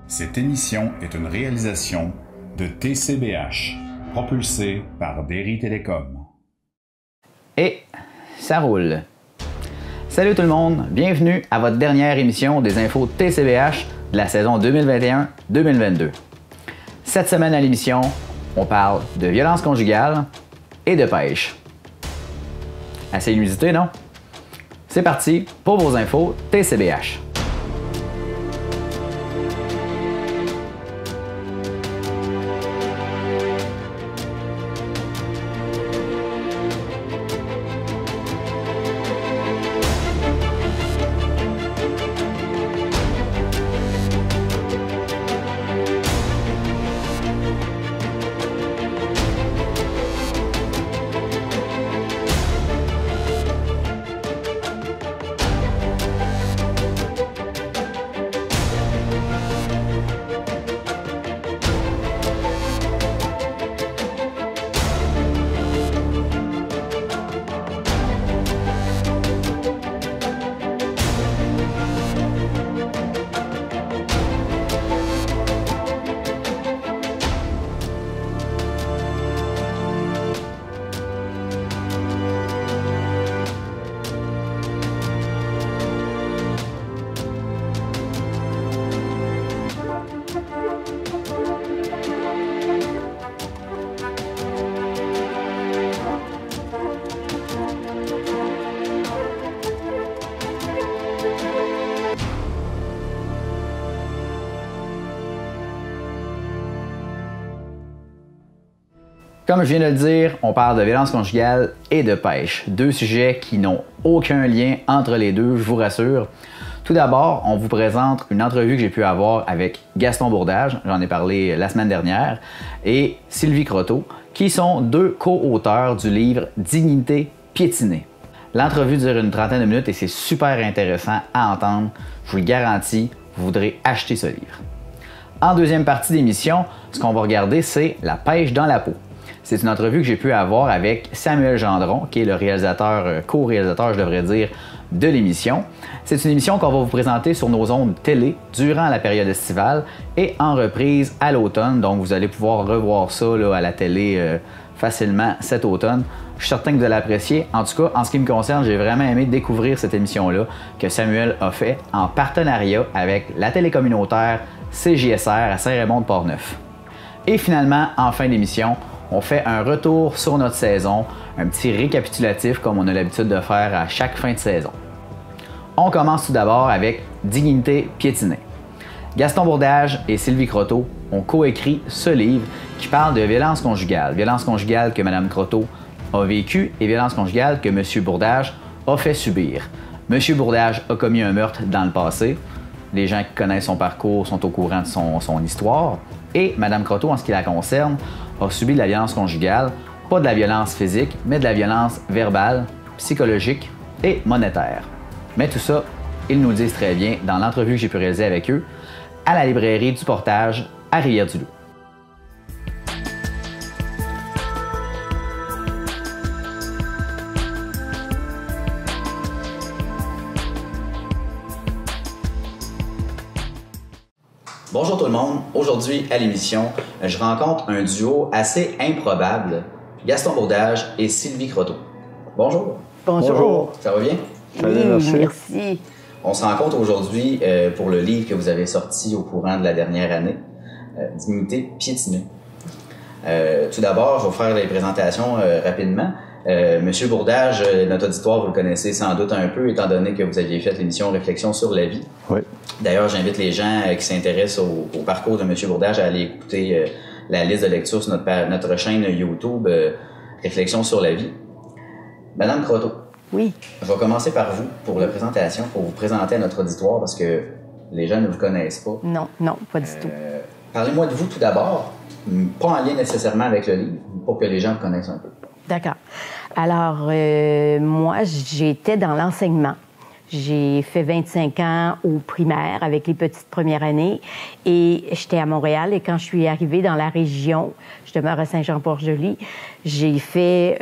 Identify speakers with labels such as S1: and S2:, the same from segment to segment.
S1: Cette émission est une réalisation de TCBH, propulsée par Derry Télécom.
S2: Et ça roule. Salut tout le monde, bienvenue à votre dernière émission des infos TCBH de la saison 2021-2022. Cette semaine à l'émission, on parle de violence conjugale et de pêche. Assez inusité, non? C'est parti pour vos infos TCBH. Comme je viens de le dire, on parle de violence conjugale et de pêche. Deux sujets qui n'ont aucun lien entre les deux, je vous rassure. Tout d'abord, on vous présente une entrevue que j'ai pu avoir avec Gaston Bourdage, j'en ai parlé la semaine dernière, et Sylvie Croteau, qui sont deux co-auteurs du livre Dignité piétinée. L'entrevue dure une trentaine de minutes et c'est super intéressant à entendre. Je vous le garantis, vous voudrez acheter ce livre. En deuxième partie d'émission, ce qu'on va regarder, c'est la pêche dans la peau. C'est une entrevue que j'ai pu avoir avec Samuel Gendron, qui est le réalisateur, co-réalisateur, je devrais dire, de l'émission. C'est une émission qu'on va vous présenter sur nos ondes télé durant la période estivale et en reprise à l'automne. Donc, vous allez pouvoir revoir ça là, à la télé facilement cet automne. Je suis certain que vous allez apprécier. En tout cas, en ce qui me concerne, j'ai vraiment aimé découvrir cette émission-là que Samuel a fait en partenariat avec la télé communautaire CJSR à Saint-Raymond-de-Portneuf. Et finalement, en fin d'émission, on fait un retour sur notre saison, un petit récapitulatif comme on a l'habitude de faire à chaque fin de saison. On commence tout d'abord avec Dignité piétinée. Gaston Bourdage et Sylvie Croteau ont coécrit ce livre qui parle de violence conjugale que Mme Croteau a vécue et violence conjugale que M. Bourdage a fait subir. M. Bourdage a commis un meurtre dans le passé. Les gens qui connaissent son parcours sont au courant de son histoire. Et Mme Croteau, en ce qui la concerne, a subi de la violence conjugale, pas de la violence physique, mais de la violence verbale, psychologique et monétaire. Mais tout ça, ils nous le disent très bien dans l'entrevue que j'ai pu réaliser avec eux à la librairie du Portage à Rivière-du-Loup. Bonjour tout le monde, aujourd'hui à l'émission, je rencontre un duo assez improbable, Gaston Bourdage et Sylvie Croteau. Bonjour.
S3: Bonjour.
S2: Ça va bien?
S3: Oui, merci.
S2: On se rencontre aujourd'hui pour le livre que vous avez sorti au courant de la dernière année, Dignité piétinée. Tout d'abord, je vais vous faire les présentations rapidement. Monsieur Bourdage, notre auditoire, vous le connaissez sans doute un peu, étant donné que vous aviez fait l'émission Réflexion sur la vie.
S3: Oui.
S2: D'ailleurs, j'invite les gens qui s'intéressent au parcours de Monsieur Bourdage à aller écouter la liste de lecture sur notre chaîne YouTube Réflexion sur la vie. Madame Croteau.
S3: Oui.
S2: Je vais commencer par vous pour la présentation, pour vous présenter à notre auditoire parce que les gens ne vous connaissent pas.
S3: Non, pas du tout.
S2: Parlez-moi de vous tout d'abord, pas en lien nécessairement avec le livre, pour que les gens vous connaissent un peu.
S3: D'accord. Alors, moi, j'étais dans l'enseignement. J'ai fait 25 ans au primaire avec les petites premières années et j'étais à Montréal. Et quand je suis arrivée dans la région, je demeure à Saint-Jean-Port-Joli, j'ai fait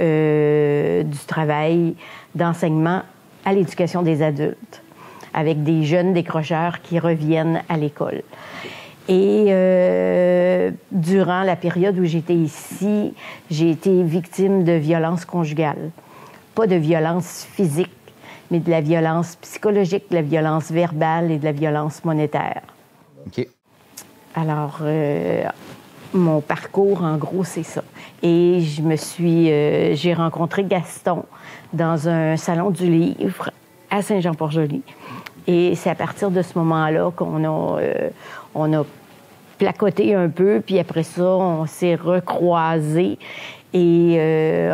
S3: du travail d'enseignement à l'éducation des adultes avec des jeunes décrocheurs qui reviennent à l'école. Et durant la période où j'étais ici, j'ai été victime de violences conjugales. Pas de violence physique, mais de la violence psychologique, de la violence verbale et de la violence monétaire.
S2: OK.
S3: Alors, mon parcours, en gros, c'est ça. Et j'ai rencontré Gaston dans un salon du livre à Saint-Jean-Port-Joli. Et c'est à partir de ce moment-là on a placoté un peu, puis après ça, on s'est recroisés et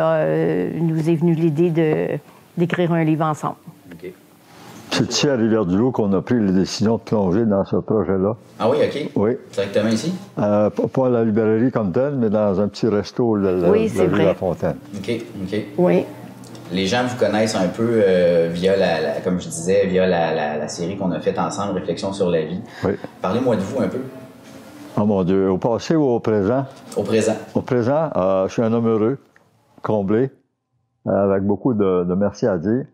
S3: nous est venue l'idée d'écrire un livre ensemble.
S2: OK.
S4: C'est ici à Rivière-du-Loup qu'on a pris la décision de plonger dans ce projet-là.
S2: Ah oui, OK.
S4: Oui.
S2: Directement ici?
S4: Pas à la librairie comme telle, mais dans un petit resto de la rue La Fontaine.
S2: OK, OK.
S3: Oui.
S2: Les gens vous connaissent un peu via, comme je disais, via la série qu'on a faite ensemble, Réflexion sur la vie.
S4: Oui.
S2: Parlez-moi de vous un peu.
S4: Oh mon Dieu, au passé ou au présent?
S2: Au présent.
S4: Au présent, je suis un homme heureux, comblé, avec beaucoup de merci à dire.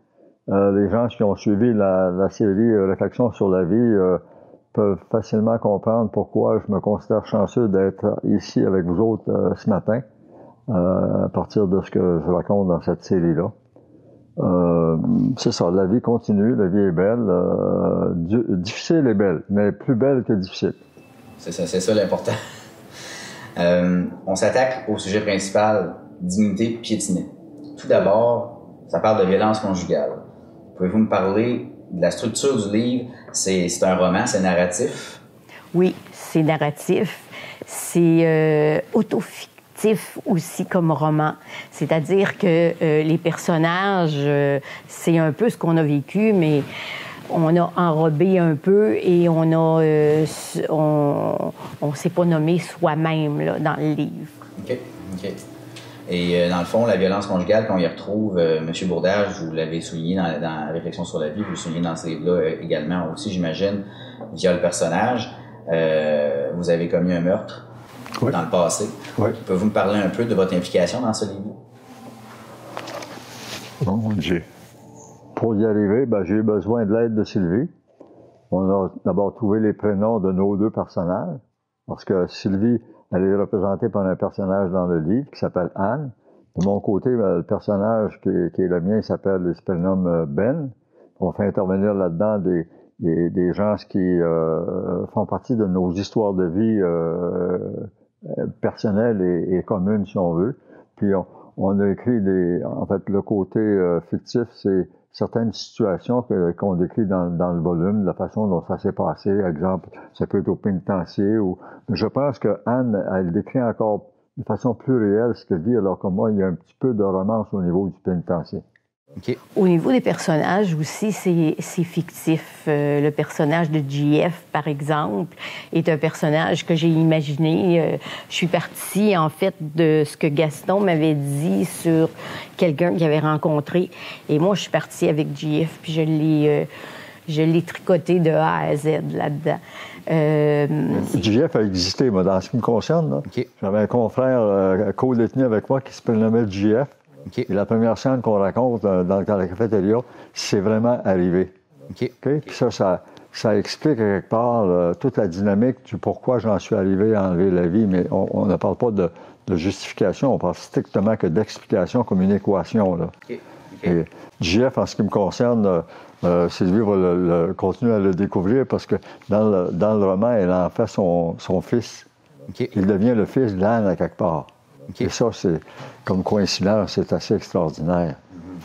S4: Les gens qui ont suivi la série Réflexion sur la vie peuvent facilement comprendre pourquoi je me considère chanceux d'être ici avec vous autres ce matin, à partir de ce que je raconte dans cette série-là. C'est ça, la vie continue, la vie est belle, difficile et belle, mais plus belle que difficile.
S2: C'est ça l'important. On s'attaque au sujet principal, dignité piétinée. Tout d'abord, ça parle de violence conjugale. Pouvez-vous me parler de la structure du livre? C'est un roman, c'est narratif? Oui,
S3: c'est narratif. C'est autofictif aussi comme roman. C'est-à-dire que les personnages, c'est un peu ce qu'on a vécu, mais on a enrobé un peu et on s'est pas nommé soi-même là, dans le livre. OK. Et dans le fond, la violence conjugale, qu'on y retrouve, M. Bourdage, vous l'avez souligné dans Réflexion sur la vie, vous le soulignez dans ce livre-là également aussi, j'imagine, via le personnage. Vous avez commis un meurtre dans le passé. Oui. Pouvez-vous me parler un peu de votre implication dans ce livre?
S4: Bon, pour y arriver, j'ai eu besoin de l'aide de Sylvie. On a d'abord trouvé les prénoms de nos deux personnages, parce que Sylvie, elle est représentée par un personnage dans le livre qui s'appelle Anne. De mon côté, le personnage qui est le mien, il se prénomme Ben. On fait intervenir là-dedans des gens qui font partie de nos histoires de vie personnelles et communes, si on veut. Puis on a écrit en fait, le côté fictif, c'est certaines situations qu'on décrit dans le volume, la façon dont ça s'est passé. Exemple, ça peut être au pénitencier ou... Je pense que Anne, elle décrit encore de façon plus réelle ce qu'elle vit, alors que moi, il y a un petit peu de romance au niveau du pénitencier.
S3: Okay. Au niveau des personnages aussi, c'est fictif. Le personnage de JF, par exemple, est un personnage que j'ai imaginé. Je suis partie, en fait, de ce que Gaston m'avait dit sur quelqu'un qu'il avait rencontré. Et moi, je suis partie avec JF, puis je l'ai tricoté de A à Z là-dedans.
S4: JF a existé, moi, dans ce qui me concerne. Okay. J'avais un confrère co-détenu avec moi qui se prénommait JF. Okay. Et la première scène qu'on raconte dans la cafétéria, c'est vraiment arrivé. Okay. Okay? Puis ça explique quelque part toute la dynamique du pourquoi j'en suis arrivé à enlever la vie, mais on ne parle pas de justification, on parle strictement que d'explication comme une équation. Là. Okay. Et JF, en ce qui me concerne, Sylvie va continuer à le découvrir parce que dans le roman, elle en fait son fils. Okay. Il devient le fils d'Anne à quelque part. Okay. Et ça, c'est comme coïncidence, c'est assez extraordinaire.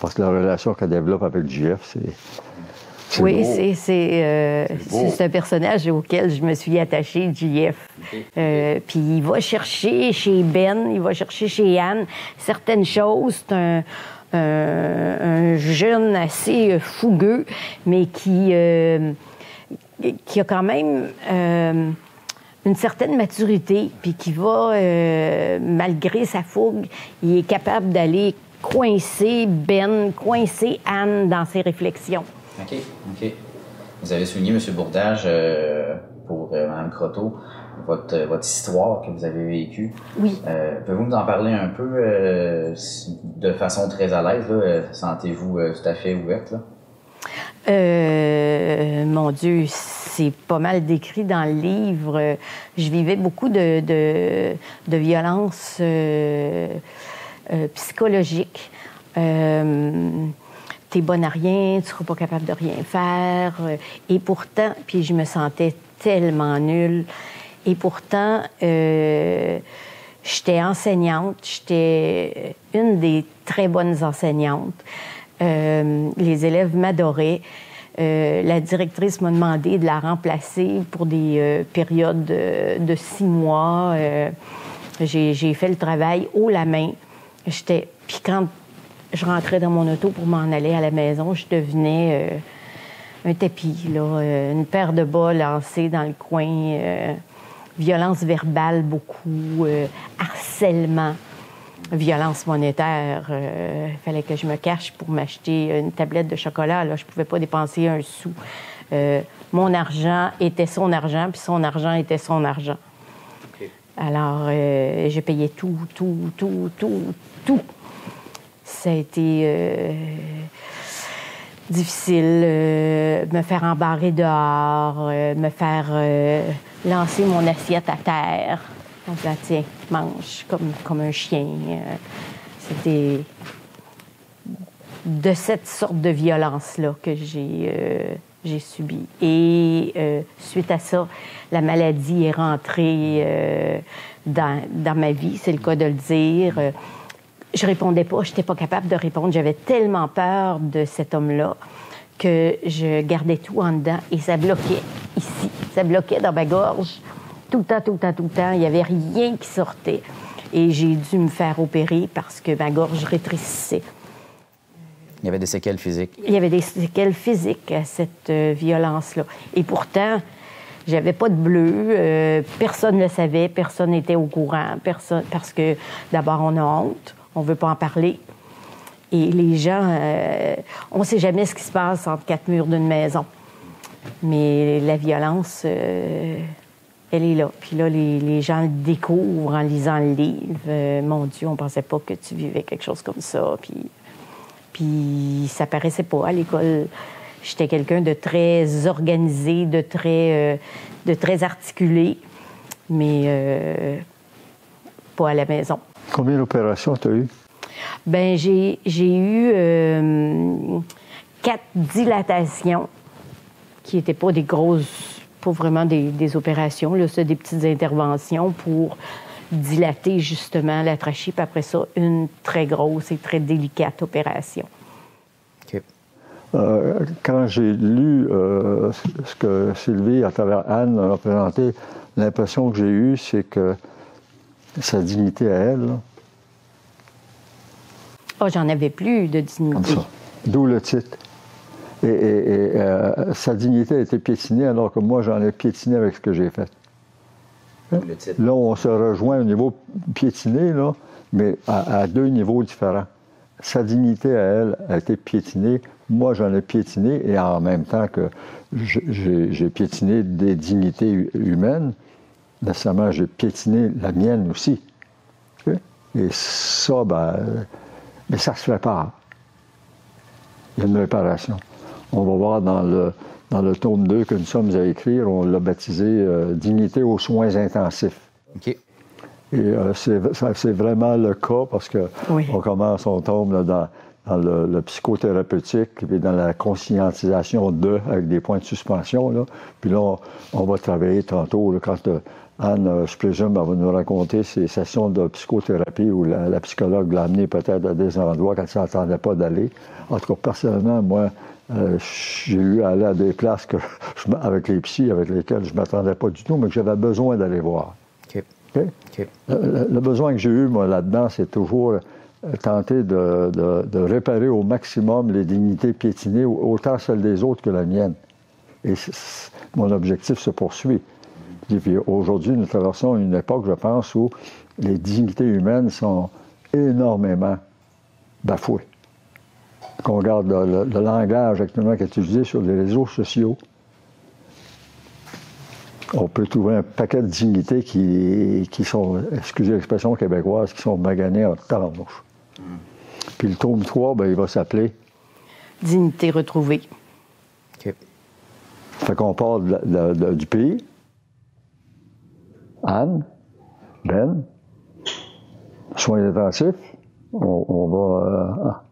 S4: Parce que la relation qu'elle développe avec JF, c'est
S3: oui, c'est un personnage auquel je me suis attachée, JF. Okay. Puis il va chercher chez Ben, il va chercher chez Anne certaines choses. C'est un jeune assez fougueux, mais qui a quand même... une certaine maturité, puis qui va, malgré sa fougue, il est capable d'aller coincer Ben, coincer Anne dans ses réflexions. OK. Vous avez souligné, M. Bourdage, pour Mme Croteau, votre histoire que vous avez vécue. Oui. Pouvez-vous nous en parler un peu de façon très à l'aise? Sentez-vous tout à fait ouverte? Là? Mon Dieu, c'est pas mal décrit dans le livre. Je vivais beaucoup de violences psychologiques. T'es bonne à rien, tu seras pas capable de rien faire. Et pourtant, puis je me sentais tellement nulle. Et pourtant, j'étais enseignante, j'étais une des très bonnes enseignantes. Les élèves m'adoraient. La directrice m'a demandé de la remplacer pour des périodes de 6 mois. J'ai fait le travail haut la main. Puis quand je rentrais dans mon auto pour m'en aller à la maison, je devenais un tapis, là, une paire de bas lancés dans le coin, violence verbale beaucoup, harcèlement, violence monétaire. Il fallait que je me cache pour m'acheter une tablette de chocolat. Là, je ne pouvais pas dépenser un sou. Mon argent était son argent, puis son argent était son argent. Okay. Alors, je payais tout. Ça a été difficile, me faire embarrer dehors, me faire lancer mon assiette à terre. Donc là, tiens, mange comme un chien. C'était de cette sorte de violence-là que j'ai subi. Et suite à ça, la maladie est rentrée dans ma vie, c'est le cas de le dire. Je répondais pas, je n'étais pas capable de répondre. J'avais tellement peur de cet homme-là que je gardais tout en dedans et ça bloquait ici. Ça bloquait dans ma gorge tout le temps. Il n'y avait rien qui sortait. Et j'ai dû me faire opérer parce que ma gorge rétrécissait.
S2: Il y avait des séquelles physiques? Il
S3: y avait des séquelles physiques à cette violence-là. Et pourtant, j'avais pas de bleu. Personne ne le savait. Personne n'était au courant. Personne, parce que, d'abord, on a honte. On ne veut pas en parler. Et les gens, on ne sait jamais ce qui se passe entre 4 murs d'une maison. Mais la violence, elle est là. Puis là, les gens le découvrent en lisant le livre. Mon Dieu, on ne pensait pas que tu vivais quelque chose comme ça. Puis ça paraissait pas à l'école. J'étais quelqu'un de très organisé, de très articulé, mais pas à la maison.
S4: Combien d'opérations tu as eues?
S3: Bien, j'ai eu 4 dilatations qui n'étaient pas des grosses, pas vraiment des opérations. Là, c'est des petites interventions pour dilater justement la trachée. Puis après ça, une très grosse et très délicate opération.
S2: OK.
S4: Quand j'ai lu ce que Sylvie, à travers Anne, a présenté, l'impression que j'ai eue, c'est que sa dignité à elle.
S3: Oh, j'en avais plus de dignité.
S4: Comme ça. D'où le titre. Et sa dignité a été piétinée, alors que moi, j'en ai piétiné avec ce que j'ai fait. Là, on se rejoint au niveau piétiné, là, mais à 2 niveaux différents. Sa dignité à elle a été piétinée. Moi, j'en ai piétiné, et en même temps que j'ai piétiné des dignités humaines, nécessairement, j'ai piétiné la mienne aussi. Et ça, mais ça se répare. Il y a une réparation. On va voir dans le tome 2 que nous sommes à écrire, on l'a baptisé « Dignité aux soins intensifs ».
S2: OK.
S4: Et c'est vraiment le cas parce qu'on oui. Commence, on tombe là, dans le psychothérapeutique, puis dans la conscientisation avec des points de suspension. Là. Puis là, on va travailler tantôt, là, quand Anne, je présume, elle va nous raconter ces sessions de psychothérapie où la psychologue l'a amenée peut-être à des endroits qu'elle ne s'entendait pas d'aller. En tout cas, personnellement, moi, j'ai eu à aller à des places avec les psys avec lesquels je ne m'attendais pas du tout, mais que j'avais besoin d'aller voir.
S2: Okay.
S4: Okay? Okay. Le besoin que j'ai eu, moi, là-dedans, c'est toujours tenter de réparer au maximum les dignités piétinées, autant celles des autres que la mienne. Et mon objectif se poursuit. Et puis aujourd'hui, nous traversons une époque, je pense, où les dignités humaines sont énormément bafouées. Qu'on regarde le langage actuellement qui est utilisé sur les réseaux sociaux, on peut trouver un paquet de dignités qui sont, excusez l'expression québécoise, qui sont maganées en tabarnouche. Puis le tome 3, il va s'appeler
S3: Dignité retrouvée.
S2: OK.
S4: Fait qu'on part du pays. Anne, Ben, soins intensifs, on va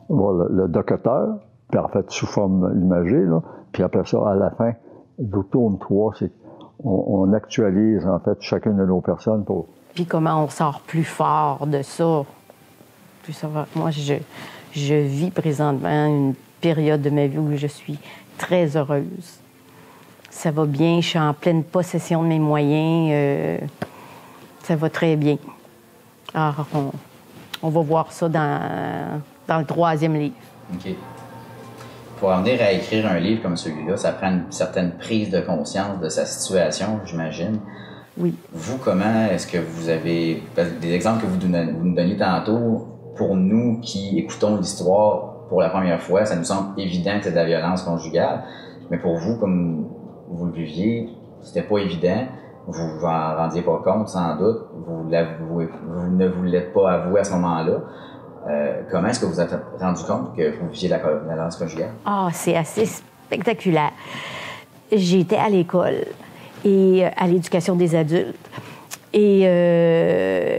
S4: voir le docteur, puis en fait, sous forme imagée, là, puis après ça, à la fin, du tome 3, c'est on actualise, en fait, chacune de nos personnes pour...
S3: Puis comment on sort plus fort de ça. Plus ça va. Moi, je vis présentement une période de ma vie où je suis très heureuse. Ça va bien, je suis en pleine possession de mes moyens. Ça va très bien. Alors, on va voir ça dans le 3e livre.
S2: OK. Pour en venir à écrire un livre comme celui-là, ça prend une certaine prise de conscience de sa situation, j'imagine.
S3: Oui.
S2: Vous, comment est-ce que vous avez... Des exemples que vous nous donniez tantôt, pour nous qui écoutons l'histoire pour la première fois, ça nous semble évident que c'est de la violence conjugale. Mais pour vous, comme vous le viviez, c'était pas évident. Vous vous en rendiez pas compte, sans doute. Vous ne vous l'êtes pas avoué à ce moment-là. Comment est-ce que vous vous êtes rendu compte que vous viviez la violence conjugale?
S3: Ah, c'est assez spectaculaire. J'étais à l'école et à l'éducation des adultes. Et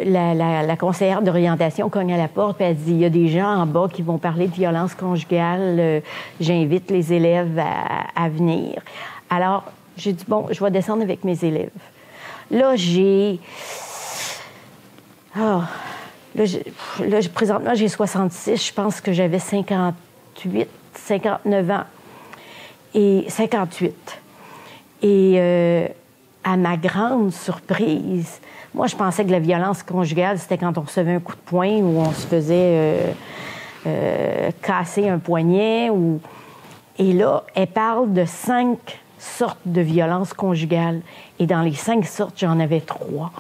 S3: la conseillère d'orientation cogne à la porte et elle dit « Il y a des gens en bas qui vont parler de violence conjugale. J'invite les élèves à venir. » Alors, j'ai dit « Bon, je vais descendre avec mes élèves. » Là, présentement, j'ai 66. Je pense que j'avais 59 ans. Et 58. Et à ma grande surprise, moi, je pensais que la violence conjugale, c'était quand on recevait un coup de poing ou on se faisait casser un poignet. Et là, elle parle de 5 sortes de violences conjugales. Et dans les 5 sortes, j'en avais 3.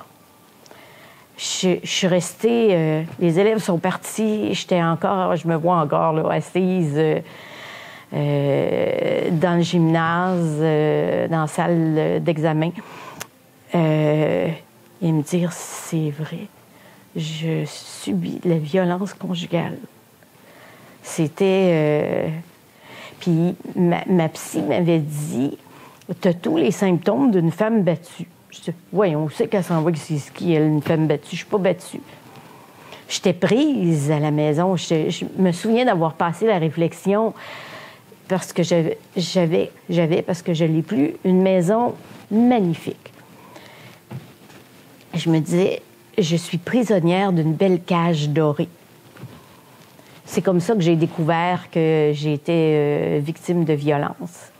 S3: Je suis restée... les élèves sont partis. Je me vois encore là, assise dans le gymnase, dans la salle d'examen. Et me dire, c'est vrai, je subis la violence conjugale. C'était... Puis ma psy m'avait dit, t'as tous les symptômes d'une femme battue. Je dis, voyons, on sait qu'elle s'en va, c'est qui, elle, une femme battue? Je suis pas battue. J'étais prise à la maison. Je me souviens d'avoir passé la réflexion parce que parce que je l'ai plus, une maison magnifique. Je me disais, je suis prisonnière d'une belle cage dorée. C'est comme ça que j'ai découvert que j'ai victime de violence.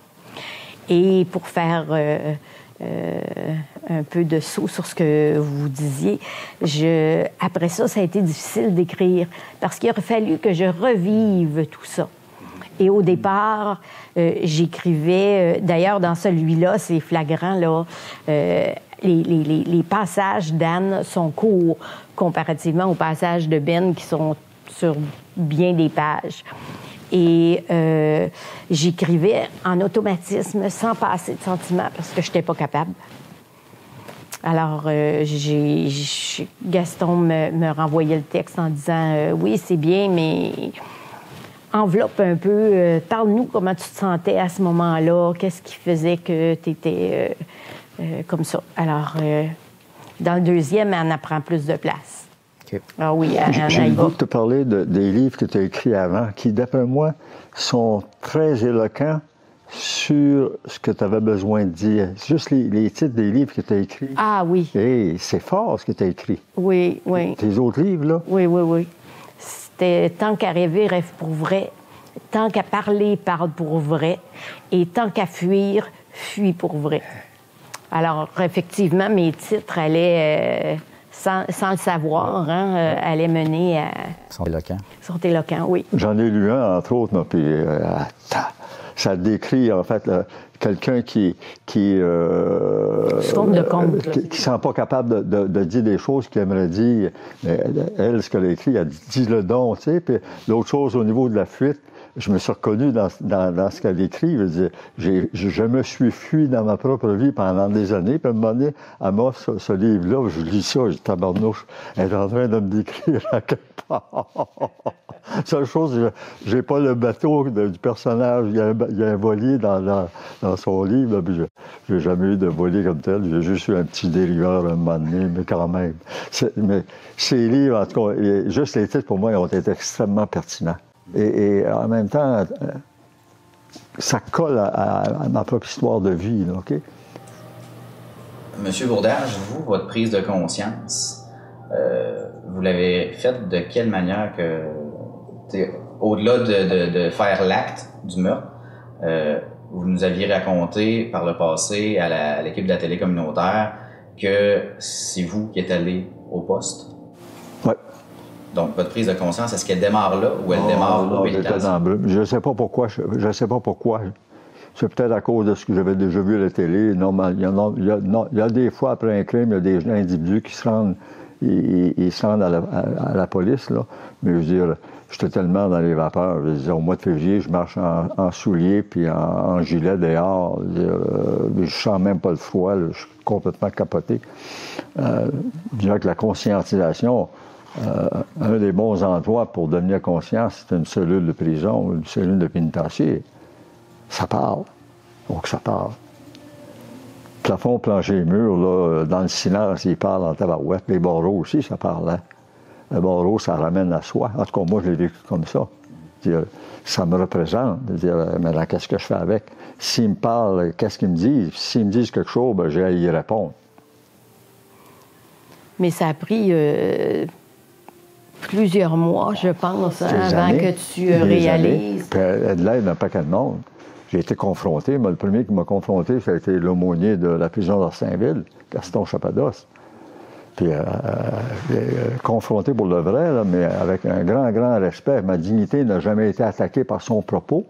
S3: Et pour faire un peu de saut sur ce que vous disiez, après ça, ça a été difficile d'écrire parce qu'il aurait fallu que je revive tout ça. Et au départ, j'écrivais... d'ailleurs, dans celui-là, c'est flagrant, là... Les passages d'Anne sont courts comparativement aux passages de Ben qui sont sur bien des pages. Et j'écrivais en automatisme, sans passer de sentiments, parce que je n'étais pas capable. Alors, Gaston me renvoyait le texte en disant oui, c'est bien, mais enveloppe un peu, parle-nous comment tu te sentais à ce moment-là, qu'est-ce qui faisait que tu étais... comme ça. Alors, dans le 2e, elle en prend plus de place.
S2: Okay.
S3: Ah oui,
S4: j'ai le goût de te parler des livres que tu as écrits avant, qui, d'après moi, sont très éloquents sur ce que tu avais besoin de dire. Juste les titres des livres que tu as écrits.
S3: Ah oui.
S4: Et c'est fort, ce que tu as écrit.
S3: Oui, oui.
S4: Tes autres livres, là.
S3: Oui, oui, oui. C'était « Tant qu'à rêver, rêve pour vrai. Tant qu'à parler, parle pour vrai. Et tant qu'à fuir, fuis pour vrai. » Alors, effectivement, mes titres allaient, sans le savoir, allaient mener à...
S2: Ils sont éloquents.
S3: Ils sont éloquents, oui.
S4: J'en ai lu un, entre autres, puis ça décrit, en fait, quelqu'un qui
S3: se compte de compte.
S4: Qui ne sent pas capable de dire des choses qu'il aimerait dire. Mais elle, ce qu'elle a écrit, elle dit « dis-le donc », tu sais. Puis l'autre chose, au niveau de la fuite, je me suis reconnu dans ce qu'elle écrit. Je me suis fui dans ma propre vie pendant des années. Puis à un moment donné, elle m'offre ce livre-là. Je lis ça, je dis tabarnouche, elle est en train de me décrire à quelque part. Seule chose, j'ai pas le bateau du personnage. Il y a un voilier dans son livre. Puis j'ai jamais eu de voilier comme tel. J'ai juste eu un petit dériveur à un moment donné, mais quand même. Mais ces livres, en tout cas, juste les titres, pour moi, ils ont été extrêmement pertinents. Et en même temps, ça colle à ma propre histoire de vie, là, OK?
S2: Monsieur Bourdage, vous, votre prise de conscience, vous l'avez faite de quelle manière que, au-delà de faire l'acte du meurtre, vous nous aviez raconté par le passé à l'équipe de la télé communautaire que c'est vous qui êtes allé au poste?
S4: Oui.
S2: Donc, votre prise de conscience, est-ce qu'elle démarre là ou elle démarre au pénitencier?
S4: Je ne sais pas pourquoi. Je sais pas pourquoi. C'est peut-être à cause de ce que j'avais déjà vu à la télé. Il y a des fois, après un crime, il y a des individus qui se rendent, ils se rendent à la police, là. Mais je veux dire, j'étais tellement dans les vapeurs. Je veux dire, au mois de février, je marche en souliers puis en gilet dehors. Je sens même pas le froid. Là, je suis complètement capoté. Je dirais que la conscientisation, un des bons endroits pour devenir conscient, c'est une cellule de prison ou une cellule de pénitencier. Ça parle. Donc ça parle. Plafond, plancher, mur, là, dans le silence, il parle en tabarouette. Les barreaux aussi, ça parle. Hein? Le barreau, ça ramène à soi. En tout cas, moi, je l'ai vécu comme ça. Dire, ça me représente. Dire, maintenant, qu'est-ce que je fais avec? S'ils me parlent, qu'est-ce qu'ils me disent? S'ils me disent quelque chose, ben, j'ai à y répondre.
S3: Mais ça a pris plusieurs mois, je pense, avant que tu réalises.
S4: Puis elle l'aide un paquet de monde. J'ai été confronté. Moi, le premier qui m'a confronté, ça a été l'aumônier de la prison d'Orsainville, Gaston Chapados. Puis confronté pour le vrai, là, mais avec un grand, grand respect. Ma dignité n'a jamais été attaquée par son propos,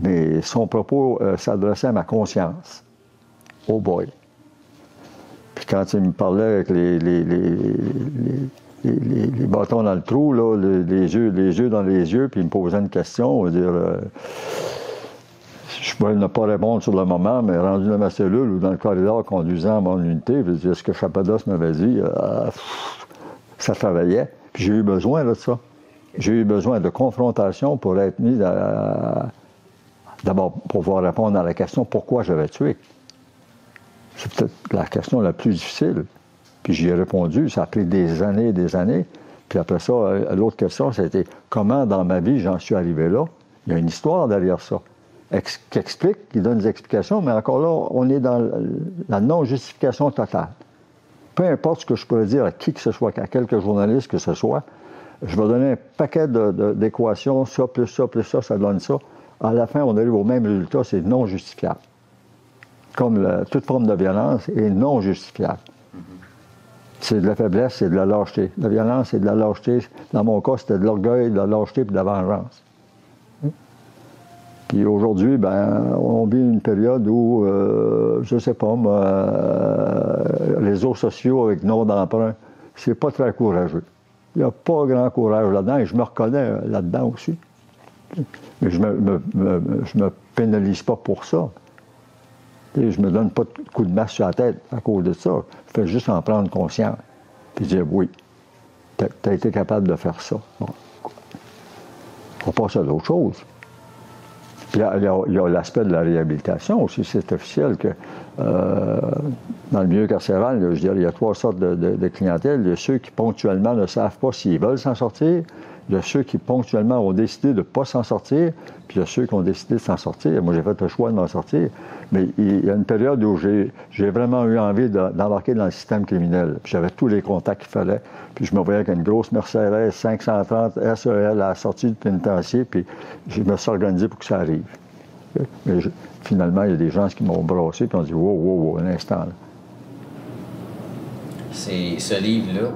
S4: mais son propos s'adressait à ma conscience. Oh boy! Puis quand il me parlait avec les bâtons dans le trou, là, les yeux dans les yeux, puis il me posait une question, on va dire... je pouvais ne pas répondre sur le moment, mais rendu dans ma cellule ou dans le corridor conduisant à mon unité, je veux dire, ce que Chapados m'avait dit, ça travaillait. Puis j'ai eu besoin de ça. J'ai eu besoin de confrontation pour être mis d'abord, pour pouvoir répondre à la question pourquoi j'avais tué. C'est peut-être la question la plus difficile. Puis j'y ai répondu, ça a pris des années et des années. Puis après ça, l'autre question, c'était comment dans ma vie j'en suis arrivé là. Il y a une histoire derrière ça. Qui explique, qui donne des explications, mais encore là, on est dans la non-justification totale. Peu importe ce que je pourrais dire à qui que ce soit, à quelques journalistes que ce soit, je vais donner un paquet d'équations, ça, plus ça, plus ça donne ça. À la fin, on arrive au même résultat, c'est non justifiable. Comme toute forme de violence est non justifiable. C'est de la faiblesse, c'est de la lâcheté. La violence, c'est de la lâcheté. Dans mon cas, c'était de l'orgueil, de la lâcheté et de la vengeance. Puis aujourd'hui, ben, on vit une période où, je sais pas, réseaux sociaux avec nom d'emprunt, c'est pas très courageux. Il n'y a pas grand courage là-dedans et je me reconnais là-dedans aussi. Mais je me pénalise pas pour ça. Et je me donne pas de coup de masse sur la tête à cause de ça. Je fais juste en prendre conscience. Puis dire oui, t'as été capable de faire ça. Bon. On passe à d'autres choses. Puis il y a l'aspect de la réhabilitation aussi. C'est officiel que dans le milieu carcéral, je veux dire, il y a trois sortes de clientèle. Il y a ceux qui ponctuellement ne savent pas s'ils veulent s'en sortir. Il y a ceux qui ponctuellement ont décidé de ne pas s'en sortir. Puis il y a ceux qui ont décidé de s'en sortir. Moi, j'ai fait le choix de m'en sortir. Mais il y a une période où j'ai vraiment eu envie d'embarquer dans le système criminel. Puis j'avais tous les contacts qu'il fallait. Puis je me voyais avec une grosse Mercedes 530 SEL à la sortie du pénitencier. Puis je me suis organisé pour que ça arrive. Mais finalement, il y a des gens qui m'ont brassé et ont dit « Wow, un instant. » là.
S2: C'est ce livre-là,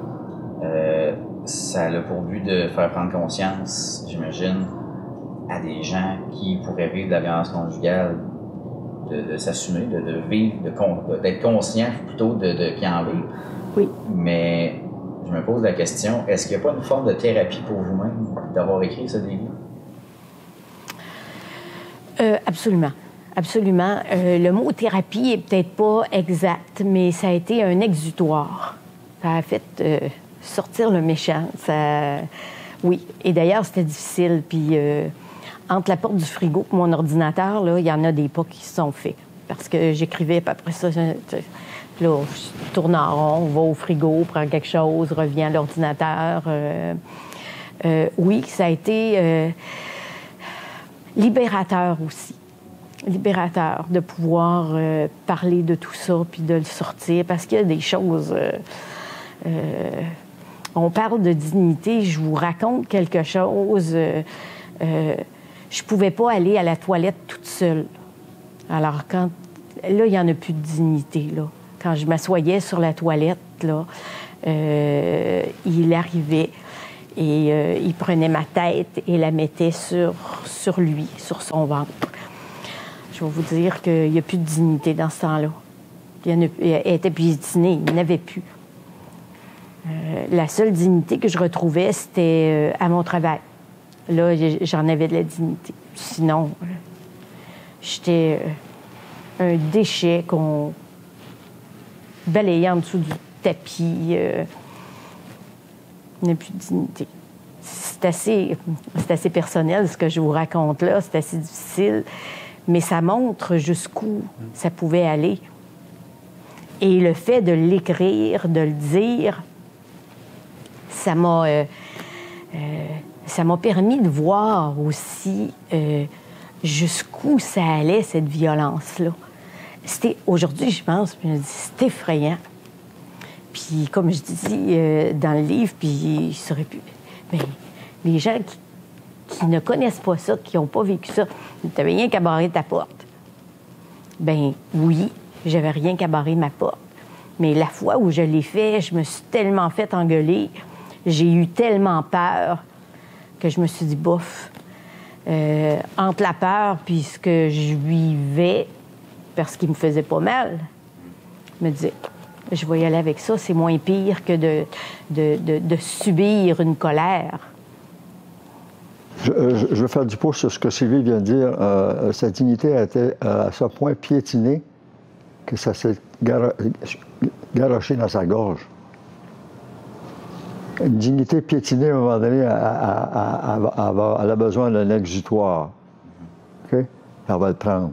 S2: ça a pour but de faire prendre conscience, j'imagine, à des gens qui pourraient vivre de la violence conjugale, de s'assumer, de vivre, d'être conscient plutôt qu'ils en vivent.
S3: Oui.
S2: Mais je me pose la question, est-ce qu'il n'y a pas une forme de thérapie pour vous-même d'avoir écrit ce livre?
S3: Absolument. Absolument. Le mot thérapie est peut-être pas exact, mais ça a été un exutoire. Ça a fait sortir le méchant. Ça... Oui. Et d'ailleurs, c'était difficile. Puis, entre la porte du frigo et mon ordinateur, là, il y en a des pas qui se sont faits. Parce que j'écrivais, puis après ça, là, je tourne en rond, va au frigo, prends quelque chose, reviens à l'ordinateur. Oui, ça a été libérateur aussi. Libérateur de pouvoir parler de tout ça puis de le sortir. Parce qu'il y a des choses... on parle de dignité, je vous raconte quelque chose. Je pouvais pas aller à la toilette toute seule. Alors, quand... Là, il n'y en a plus de dignité, là. Quand je m'assoyais sur la toilette, là, il arrivait et il prenait ma tête et la mettait sur lui, sur son ventre. Je vais vous dire qu'il n'y a plus de dignité dans ce temps-là. Elle était piétinée, il n'y en avait plus. La seule dignité que je retrouvais, c'était à mon travail. Là, j'en avais de la dignité. Sinon, j'étais un déchet qu'on balayait en dessous du tapis. Il n'y a plus de dignité. C'est assez personnel, ce que je vous raconte là. C'est assez difficile. Mais ça montre jusqu'où ça pouvait aller. Et le fait de l'écrire, de le dire, ça m'a permis de voir aussi jusqu'où ça allait, cette violence-là. Aujourd'hui, je pense, je me dis, c'est effrayant. Puis, comme je dis dans le livre, puis il serait plus... Mais les gens qui ne connaissent pas ça, qui n'ont pas vécu ça, tu n'avais rien qu'à barrer ta porte. Ben oui, j'avais rien qu'à barrer ma porte. Mais la fois où je l'ai fait, je me suis tellement fait engueuler, j'ai eu tellement peur que je me suis dit, bof, entre la peur puis ce que je vivais, parce qu'il me faisait pas mal, je me disais, je vais y aller avec ça, c'est moins pire que de subir une colère.
S4: Je veux faire du pouce sur ce que Sylvie vient de dire. Sa dignité a été à ce point piétinée que ça s'est garoché dans sa gorge. Une dignité piétinée, à un moment donné, elle a besoin d'un exutoire. Okay? Elle va le prendre.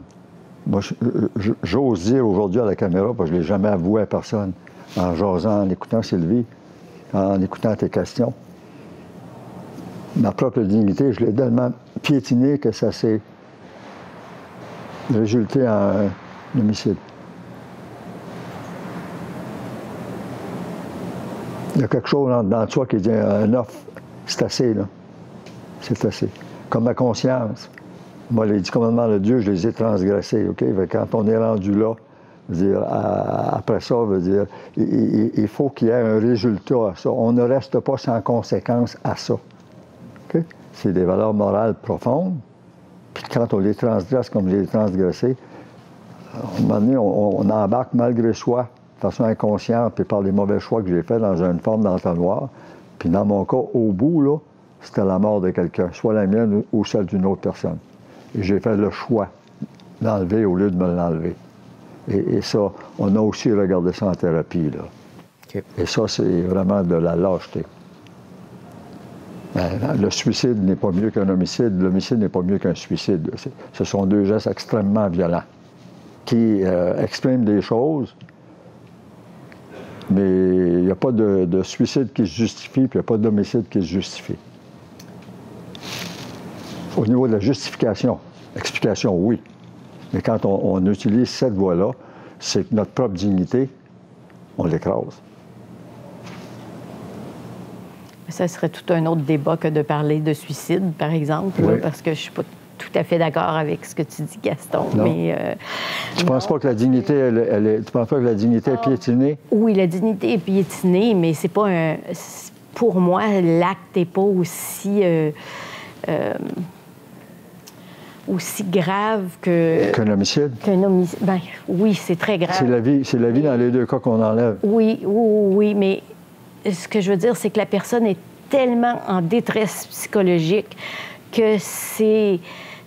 S4: Moi, j'ose dire aujourd'hui à la caméra, parce que je ne l'ai jamais avoué à personne, en jasant, en écoutant Sylvie, en écoutant tes questions. Ma propre dignité, je l'ai tellement piétinée que ça s'est résulté en un homicide. Il y a quelque chose dans toi qui dit un offre, c'est assez, là. C'est assez. Comme ma conscience. Moi, les 10 commandements de Dieu, je les ai transgressés, OK? Quand on est rendu là, après ça, il faut qu'il y ait un résultat à ça. On ne reste pas sans conséquence à ça. Okay? C'est des valeurs morales profondes. Puis quand on les transgresse comme je les ai transgressées, à un moment donné, on embarque malgré soi, de façon inconsciente, puis par les mauvais choix que j'ai faits dans une forme d'entonnoir. Puis dans mon cas, au bout, là, c'était la mort de quelqu'un, soit la mienne ou celle d'une autre personne. Et j'ai fait le choix d'enlever au lieu de me l'enlever. Et ça, on a aussi regardé ça en thérapie, là. Okay. Et ça, c'est vraiment de la lâcheté. Le suicide n'est pas mieux qu'un homicide, l'homicide n'est pas mieux qu'un suicide. Ce sont deux gestes extrêmement violents qui expriment des choses, mais il n'y a pas de suicide qui se justifie, puis il n'y a pas d'homicide qui se justifie. Au niveau de la justification, explication, oui. Mais quand on utilise cette voie-là, c'est que notre propre dignité, on l'écrase.
S3: Ça serait tout un autre débat que de parler de suicide, par exemple, oui. Là, parce que je ne suis pas tout à fait d'accord avec ce que tu dis, Gaston.
S4: Non.
S3: Mais,
S4: tu ne penses pas que la dignité, tu penses pas que la dignité est piétinée?
S3: Oui, la dignité est piétinée, mais c'est pas un... Pour moi, l'acte n'est pas aussi... aussi grave
S4: qu'un homicide?
S3: Qu'un homicide. Ben, oui, c'est très grave.
S4: C'est la vie dans les deux cas qu'on enlève.
S3: Oui, mais ce que je veux dire, c'est que la personne est tellement en détresse psychologique que c'est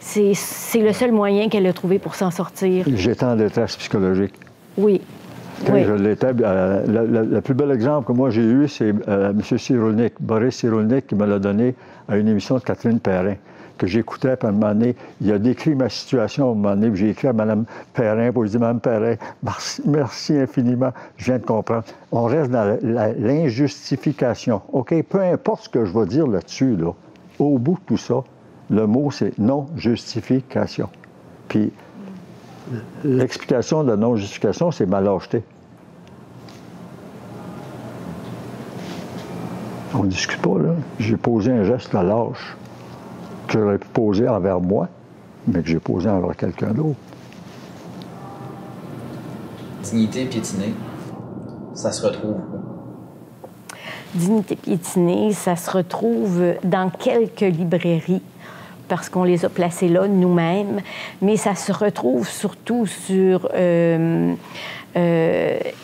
S3: c'est le seul moyen qu'elle a trouvé pour s'en sortir.
S4: J'étais en détresse psychologique.
S3: Oui.
S4: Quand
S3: Oui.
S4: je l'étais, le plus bel exemple que moi j'ai eu, c'est M. Cyrulnik, Boris Cyrulnik, qui me l'a donné à une émission de Catherine Perrin, que j'écoutais, puis à un moment donné, il a décrit ma situation à un moment donné, puis j'ai écrit à Mme Perrin pour lui dire « Mme Perrin, merci infiniment, je viens de comprendre. » On reste dans l'injustification, OK? Peu importe ce que je vais dire là-dessus, là, au bout de tout ça, le mot, c'est non-justification. Puis, l'explication de la non-justification, c'est ma lâcheté. On ne discute pas, là. J'ai posé un geste de lâche que j'aurais pu poser envers moi, mais que j'ai posé envers quelqu'un d'autre.
S2: Dignité piétinée, ça se retrouve où?
S3: Dignité piétinée, ça se retrouve dans quelques librairies, parce qu'on les a placés là nous-mêmes, mais ça se retrouve surtout sur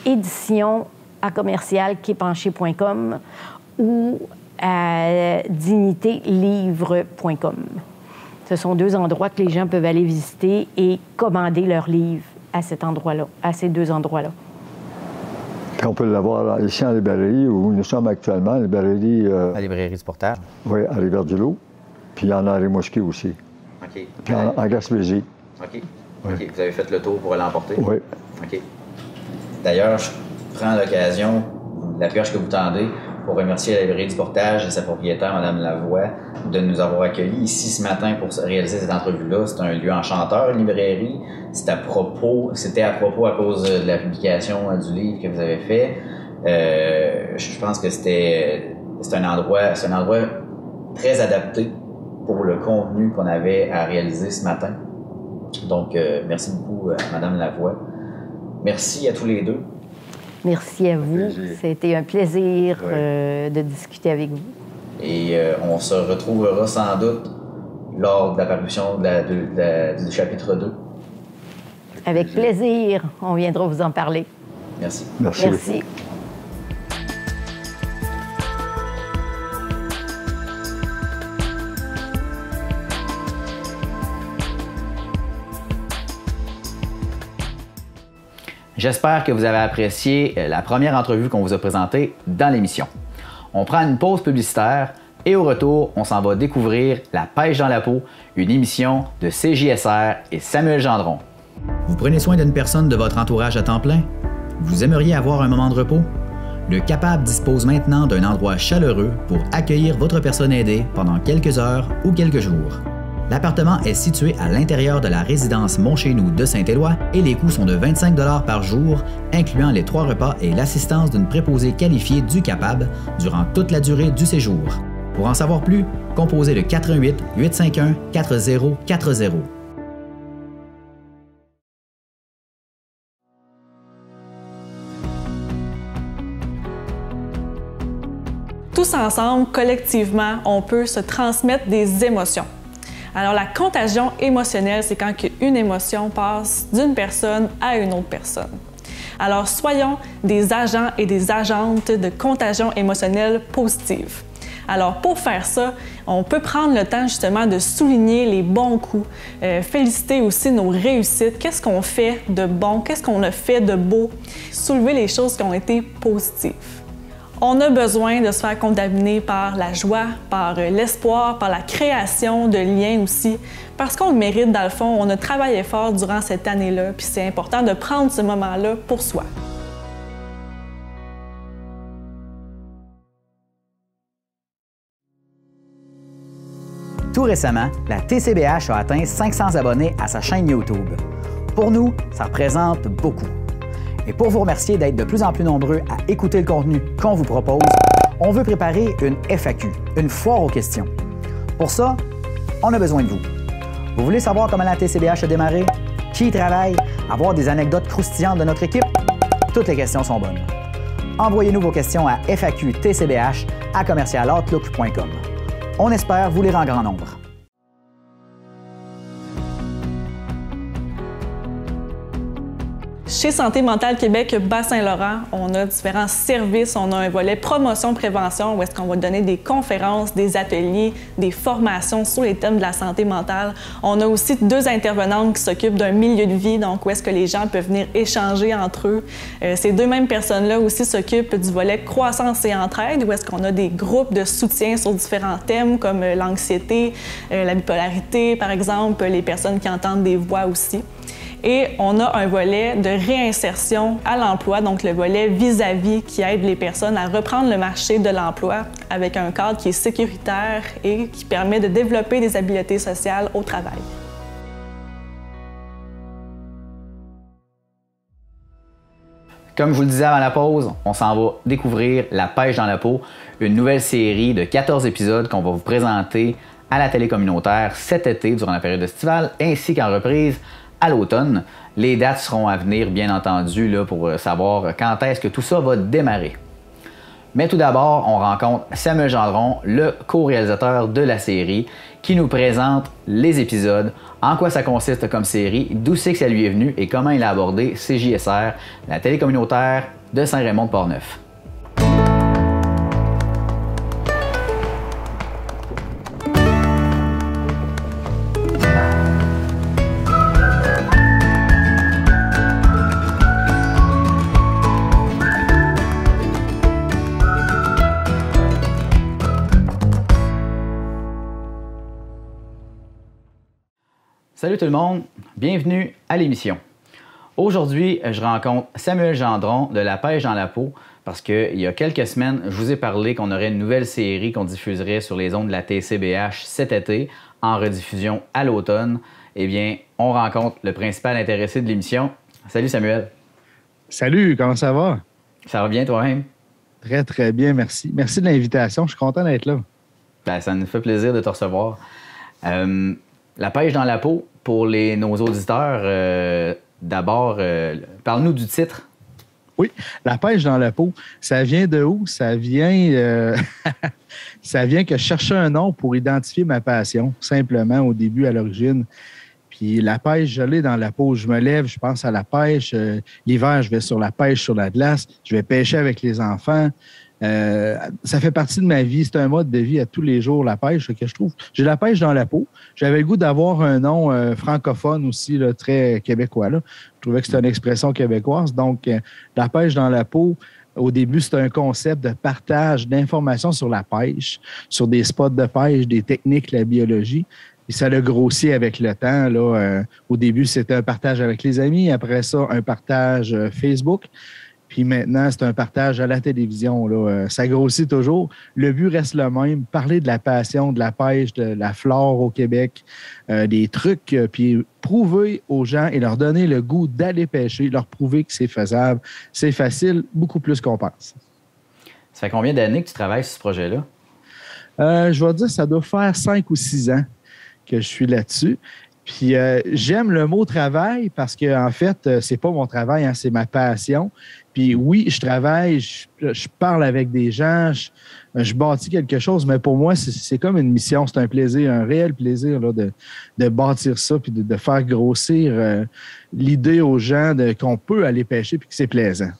S3: édition@commercial-quépanché.com ou à dignitéLivre.com. Ce sont deux endroits que les gens peuvent aller visiter et commander leurs livres à cet endroit-là, à ces deux endroits-là.
S4: Puis on peut l'avoir ici en librairie, où nous sommes actuellement, librairie...
S2: La librairie du Portage.
S4: Oui, à Rivière-du-Loup. Puis il y en a à Rimouski aussi.
S2: OK.
S4: Puis en Gaspésie.
S2: OK.
S4: Oui.
S2: OK. Vous avez fait le tour pour l'emporter?
S4: Oui.
S2: OK. D'ailleurs, je prends l'occasion de la pioche que vous tendez pour remercier la librairie du Portage et sa propriétaire, Mme Lavoie, de nous avoir accueillis ici ce matin pour réaliser cette entrevue-là. C'est un lieu enchanteur, une librairie. C'était à propos à cause de la publication du livre que vous avez fait. Je pense que c'est un endroit très adapté pour le contenu qu'on avait à réaliser ce matin. Donc, merci beaucoup, Mme Lavoie. Merci à tous les deux.
S3: Merci à vous. C'était un plaisir
S2: Oui.
S3: de discuter avec vous.
S2: Et on se retrouvera sans doute lors de la parution du chapitre 2.
S3: Avec plaisir. On viendra vous en parler.
S2: Merci.
S4: Merci.
S3: Merci.
S2: J'espère que vous avez apprécié la première entrevue qu'on vous a présentée dans l'émission. On prend une pause publicitaire et au retour, on s'en va découvrir La pêche dans la peau, une émission de CJSR et Samuel Gendron. Vous prenez soin d'une personne de votre entourage à temps plein? Vous aimeriez avoir un moment de repos? Le Capable dispose maintenant d'un endroit chaleureux pour accueillir votre personne aidée pendant quelques heures ou quelques jours. L'appartement est situé à l'intérieur de la résidence Montchez-nous de Saint-Éloi et les coûts sont de 25 $ par jour, incluant les 3 repas et l'assistance d'une préposée qualifiée du Capable durant toute la durée du séjour. Pour en savoir plus, composez le 88 851 4040.
S5: Tous ensemble, collectivement, on peut se transmettre des émotions. Alors, la contagion émotionnelle, c'est quand une émotion passe d'une personne à une autre personne. Alors, soyons des agents et des agentes de contagion émotionnelle positive. Alors, pour faire ça, on peut prendre le temps justement de souligner les bons coups, féliciter aussi nos réussites, qu'est-ce qu'on fait de bon, qu'est-ce qu'on a fait de beau, soulever les choses qui ont été positives. On a besoin de se faire contaminer par la joie, par l'espoir, par la création de liens aussi, parce qu'on le mérite dans le fond, on a travaillé fort durant cette année-là, puis c'est important de prendre ce moment-là pour soi.
S2: Tout récemment, la TCBH a atteint 500 abonnés à sa chaîne YouTube. Pour nous, ça représente beaucoup. Et pour vous remercier d'être de plus en plus nombreux à écouter le contenu qu'on vous propose, on veut préparer une FAQ, une foire aux questions. Pour ça, on a besoin de vous. Vous voulez savoir comment la TCBH a démarré? Qui y travaille? Avoir des anecdotes croustillantes de notre équipe? Toutes les questions sont bonnes. Envoyez-nous vos questions à faqtcbh@commercialoutlook.com. On espère vous lire en grand nombre.
S5: Chez Santé mentale Québec Bas-Saint-Laurent, on a différents services. On a un volet promotion-prévention où est-ce qu'on va donner des conférences, des ateliers, des formations sur les thèmes de la santé mentale. On a aussi 2 intervenantes qui s'occupent d'un milieu de vie, donc où est-ce que les gens peuvent venir échanger entre eux. Ces 2 mêmes personnes-là aussi s'occupent du volet croissance et entraide, où est-ce qu'on a des groupes de soutien sur différents thèmes comme l'anxiété, la bipolarité, par exemple, les personnes qui entendent des voix aussi. Et on a un volet de réinsertion à l'emploi, donc le volet vis-à-vis qui aide les personnes à reprendre le marché de l'emploi avec un cadre qui est sécuritaire et qui permet de développer des habiletés sociales au travail.
S2: Comme je vous le disais avant la pause, on s'en va découvrir La pêche dans la peau, une nouvelle série de 14 épisodes qu'on va vous présenter à la télé communautaire cet été durant la période estivale ainsi qu'en reprise à l'automne. Les dates seront à venir, bien entendu, là, pour savoir quand est-ce que tout ça va démarrer. Mais tout d'abord, on rencontre Samuel Gendron, le co-réalisateur de la série, qui nous présente les épisodes, en quoi ça consiste comme série, d'où c'est que ça lui est venu et comment il a abordé CJSR, la télé communautaire de Saint-Raymond-de-Portneuf. Salut tout le monde, bienvenue à l'émission. Aujourd'hui, je rencontre Samuel Gendron de La pêche dans la peau parce qu'il y a quelques semaines, je vous ai parlé qu'on aurait une nouvelle série qu'on diffuserait sur les ondes de la TCBH cet été, en rediffusion à l'automne. Eh bien, on rencontre le principal intéressé de l'émission. Salut Samuel.
S6: Salut, comment ça va?
S2: Ça va bien toi-même?
S6: Très, très bien, merci. Merci de l'invitation, je suis content d'être là.
S2: Ben, ça nous fait plaisir de te recevoir. La pêche dans la peau, pour nos auditeurs, d'abord, parle-nous du titre.
S6: Oui, La pêche dans la peau, ça vient de où? Ça vient, ça vient que je cherchais un nom pour identifier ma passion, simplement, au début, à l'origine. Puis la pêche, je l'ai dans la peau. Je me lève, je pense à la pêche. L'hiver, je vais sur la pêche sur la glace. Je vais pêcher avec les enfants. Ça fait partie de ma vie. C'est un mode de vie à tous les jours, la pêche, que je trouve. J'ai la pêche dans la peau. J'avais le goût d'avoir un nom francophone aussi, là, très québécois. Là. Je trouvais que c'était une expression québécoise. Donc, la pêche dans la peau, au début, c'était un concept de partage d'informations sur la pêche, sur des spots de pêche, des techniques, la biologie. Et ça l'a grossi avec le temps. Là. Au début, c'était un partage avec les amis. Après ça, un partage Facebook. Puis maintenant, c'est un partage à la télévision. Là. Ça grossit toujours. Le but reste le même, parler de la passion, de la pêche, de la flore au Québec, des trucs, puis prouver aux gens et leur donner le goût d'aller pêcher, leur prouver que c'est faisable, c'est facile, beaucoup plus qu'on pense.
S2: Ça fait combien d'années que tu travailles sur ce projet-là?
S6: Je vais dire ça doit faire 5 ou 6 ans que je suis là-dessus. Puis j'aime le mot travail parce que en fait, c'est pas mon travail, hein, c'est ma passion. Puis oui, je travaille, je parle avec des gens, je bâtis quelque chose, mais pour moi, c'est comme une mission, c'est un plaisir, un réel plaisir là, de bâtir ça puis de faire grossir l'idée aux gens qu'on peut aller pêcher puis que c'est plaisant.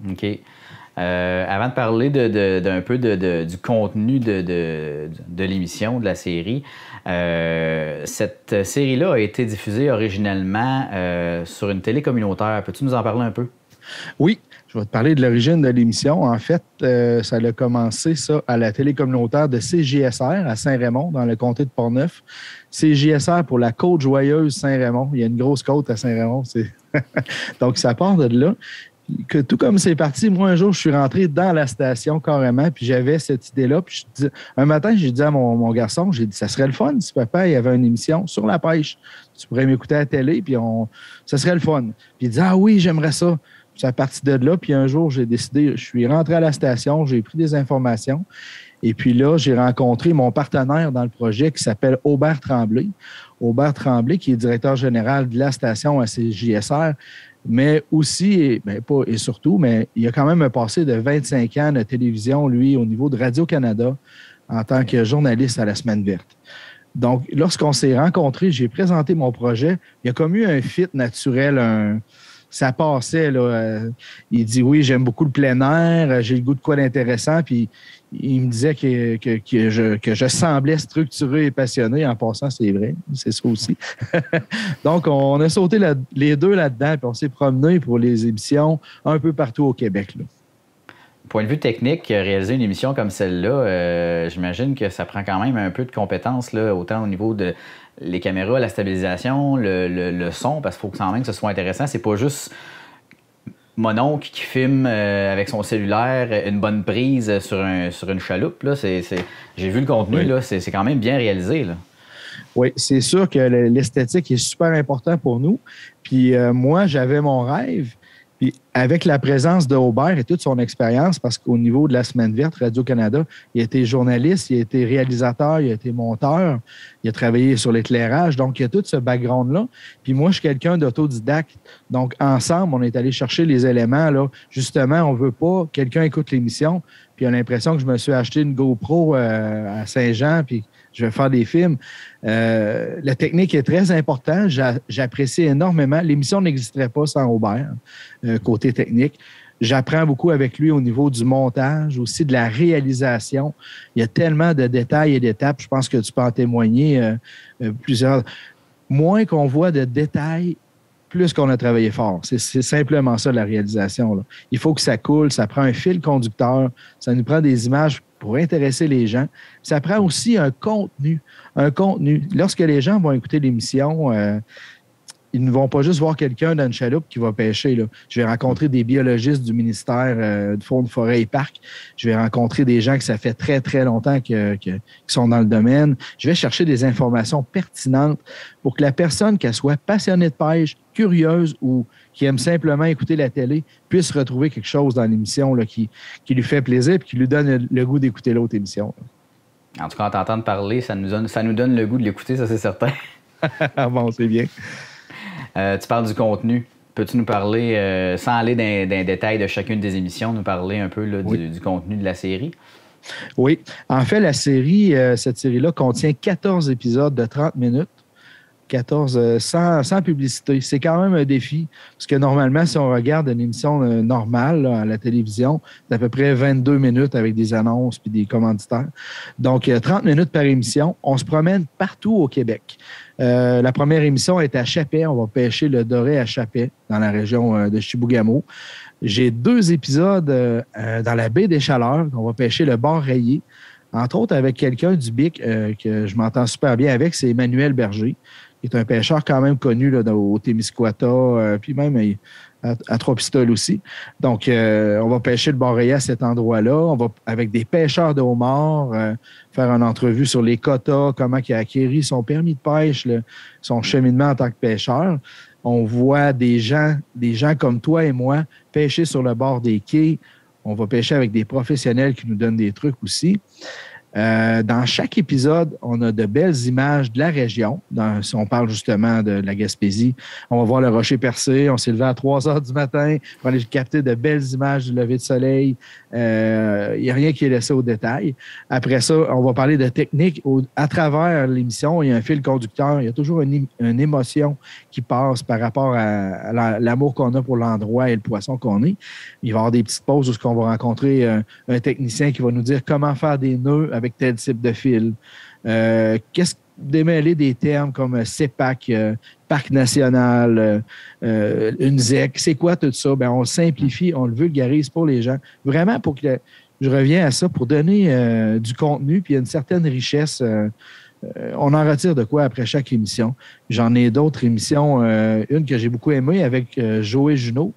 S2: OK. Avant de parler d'un peu du contenu de l'émission, de la série, cette série-là a été diffusée originellement sur une télé communautaire. Peux-tu nous en parler un peu?
S6: Oui, je vais te parler de l'origine de l'émission. En fait, ça a commencé ça à la télé communautaire de CJSR à Saint-Raymond, dans le comté de Portneuf. CJSR pour la côte joyeuse Saint-Raymond. Il y a une grosse côte à Saint-Raymond. Donc, ça part de là. Que tout comme c'est parti, moi, un jour, je suis rentré dans la station carrément, puis j'avais cette idée-là. Puis un matin, j'ai dit à mon garçon, j'ai dit, ça serait le fun si papa il y avait une émission sur la pêche. Tu pourrais m'écouter à la télé, puis ça serait le fun. Puis il dit, ah oui, j'aimerais ça. Puis c'est à partir de là, puis un jour, j'ai décidé, je suis rentré à la station, j'ai pris des informations. Et puis là, j'ai rencontré mon partenaire dans le projet qui s'appelle Aubert Tremblay. Aubert Tremblay, qui est directeur général de la station à CJSR, mais aussi, et surtout, mais il a quand même un passé de 25 ans de télévision, lui, au niveau de Radio-Canada, en tant que journaliste à la Semaine verte. Donc, lorsqu'on s'est rencontrés, j'ai présenté mon projet. Il y a comme eu un fit naturel, ça passait. Là. Il dit oui, j'aime beaucoup le plein air, j'ai le goût de quoi d'intéressant. Puis il me disait que je semblais structuré et passionné. En passant, c'est vrai, c'est ça aussi. Donc, on a sauté les deux là-dedans, puis on s'est promené pour les émissions un peu partout au Québec. Là.
S2: Point de vue technique, réaliser une émission comme celle-là, j'imagine que ça prend quand même un peu de compétences, là, autant au niveau de les caméras, la stabilisation, le son, parce qu'il faut quand même que ce soit intéressant. C'est pas juste mon oncle qui filme avec son cellulaire une bonne prise sur une chaloupe. Là. J'ai vu le contenu, oui. Là, c'est quand même bien réalisé. Là.
S6: Oui, c'est sûr que l'esthétique est super important pour nous. Puis moi, j'avais mon rêve. Puis avec la présence de Aubert et toute son expérience, parce qu'au niveau de la Semaine verte, Radio-Canada, il a été journaliste, il a été réalisateur, il a été monteur, il a travaillé sur l'éclairage, donc il y a tout ce background-là. Puis moi, je suis quelqu'un d'autodidacte. Donc ensemble, on est allé chercher les éléments. Là. Justement, on veut pas quelqu'un écoute l'émission, puis a l'impression que je me suis acheté une GoPro à Saint-Jean, puis je vais faire des films. La technique est très importante. J'apprécie énormément. L'émission n'existerait pas sans Aubert, côté technique. J'apprends beaucoup avec lui au niveau du montage, aussi de la réalisation. Il y a tellement de détails et d'étapes. Je pense que tu peux en témoigner plusieurs. Moins qu'on voit de détails, plus qu'on a travaillé fort. C'est simplement ça, la réalisation. Là. Il faut que ça coule, ça prend un fil conducteur, ça nous prend des images pour intéresser les gens. Ça prend aussi un contenu. Lorsque les gens vont écouter l'émission, ils ne vont pas juste voir quelqu'un dans une chaloupe qui va pêcher. Là. Je vais rencontrer des biologistes du ministère de Faune, Forêt et Parcs. Je vais rencontrer des gens que ça fait très, très longtemps qui sont dans le domaine. Je vais chercher des informations pertinentes pour que la personne, qu'elle soit passionnée de pêche, curieuse ou qui aime simplement écouter la télé, puisse retrouver quelque chose dans l'émission là, qui lui fait plaisir et qui lui donne le goût d'écouter l'autre émission.
S2: En tout cas, en t'entendre parler, ça nous donne le goût de l'écouter, ça c'est certain.
S6: Bon, c'est bien.
S2: Tu parles du contenu. Peux-tu nous parler, sans aller dans les détails de chacune des émissions, nous parler un peu là,
S6: oui.
S2: du contenu de la série?
S6: Oui. En fait, la série, cette série-là contient 14 épisodes de 30 minutes. 14 sans publicité. C'est quand même un défi, parce que normalement, si on regarde une émission normale là, à la télévision, c'est à peu près 22 minutes avec des annonces puis des commanditaires. Donc, 30 minutes par émission. On se promène partout au Québec. La première émission est à Chapais. On va pêcher le doré à Chapais, dans la région de Chibougamau. J'ai 2 épisodes dans la baie des Chaleurs. On va pêcher le bar rayé. Entre autres, avec quelqu'un du BIC que je m'entends super bien avec, c'est Emmanuel Berger, qui est un pêcheur quand même connu là, au Témiscouata, puis même à Trois-Pistoles aussi. Donc, on va pêcher le bar rayé à cet endroit-là. On va, avec des pêcheurs de homards, faire une entrevue sur les quotas, comment il a acquéri son permis de pêche, son cheminement en tant que pêcheur. On voit des gens comme toi et moi pêcher sur le bord des quais. On va pêcher avec des professionnels qui nous donnent des trucs aussi. Dans chaque épisode, on a de belles images de la région. Si on parle justement de la Gaspésie, on va voir le rocher percé. On s'est levé à 3 heures du matin pour aller capter de belles images du lever de soleil. Il n'y a rien qui est laissé au détail. Après ça, on va parler de technique. À travers l'émission, il y a un fil conducteur. Il y a toujours une émotion qui passe par rapport à l'amour qu'on a pour l'endroit et le poisson qu'on est. Il va y avoir des petites pauses où on va rencontrer un technicien qui va nous dire comment faire des nœuds avec tel type de fil. Démêler des termes comme CEPAC, Parc national, une ZEC, c'est quoi tout ça? Ben, on le simplifie, on le vulgarise pour les gens. Vraiment, pour que je reviens à ça, pour donner du contenu, puis une certaine richesse. On en retire de quoi après chaque émission. J'en ai d'autres émissions. Une que j'ai beaucoup aimée avec Joey Junot.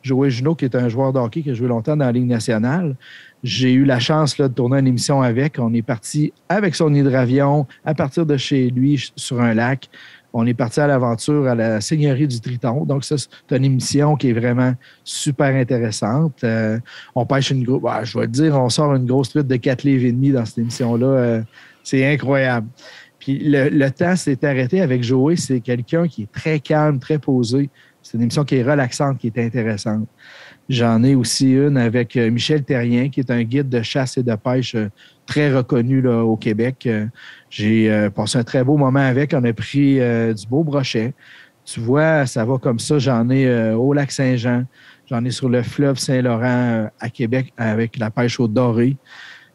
S6: Joey Junot, qui est un joueur de hockey qui a joué longtemps dans la Ligue nationale. J'ai eu la chance là, de tourner une émission avec. On est parti avec son hydravion à partir de chez lui sur un lac. On est parti à l'aventure à la Seigneurie du Triton. Donc, ça, c'est une émission qui est vraiment super intéressante. On pêche une grosse... je vais le dire, on sort une grosse truite de 4,5 livres dans cette émission-là. C'est incroyable. Puis le temps s'est arrêté avec Joey. C'est quelqu'un qui est très calme, très posé. C'est une émission qui est relaxante, qui est intéressante. J'en ai aussi une avec Michel Terrien, qui est un guide de chasse et de pêche très reconnu là, au Québec. J'ai passé un très beau moment avec. On a pris du beau brochet, Tu vois, ça va comme ça. J'en ai au lac Saint-Jean, j'en ai sur le fleuve Saint-Laurent à Québec avec la pêche au doré.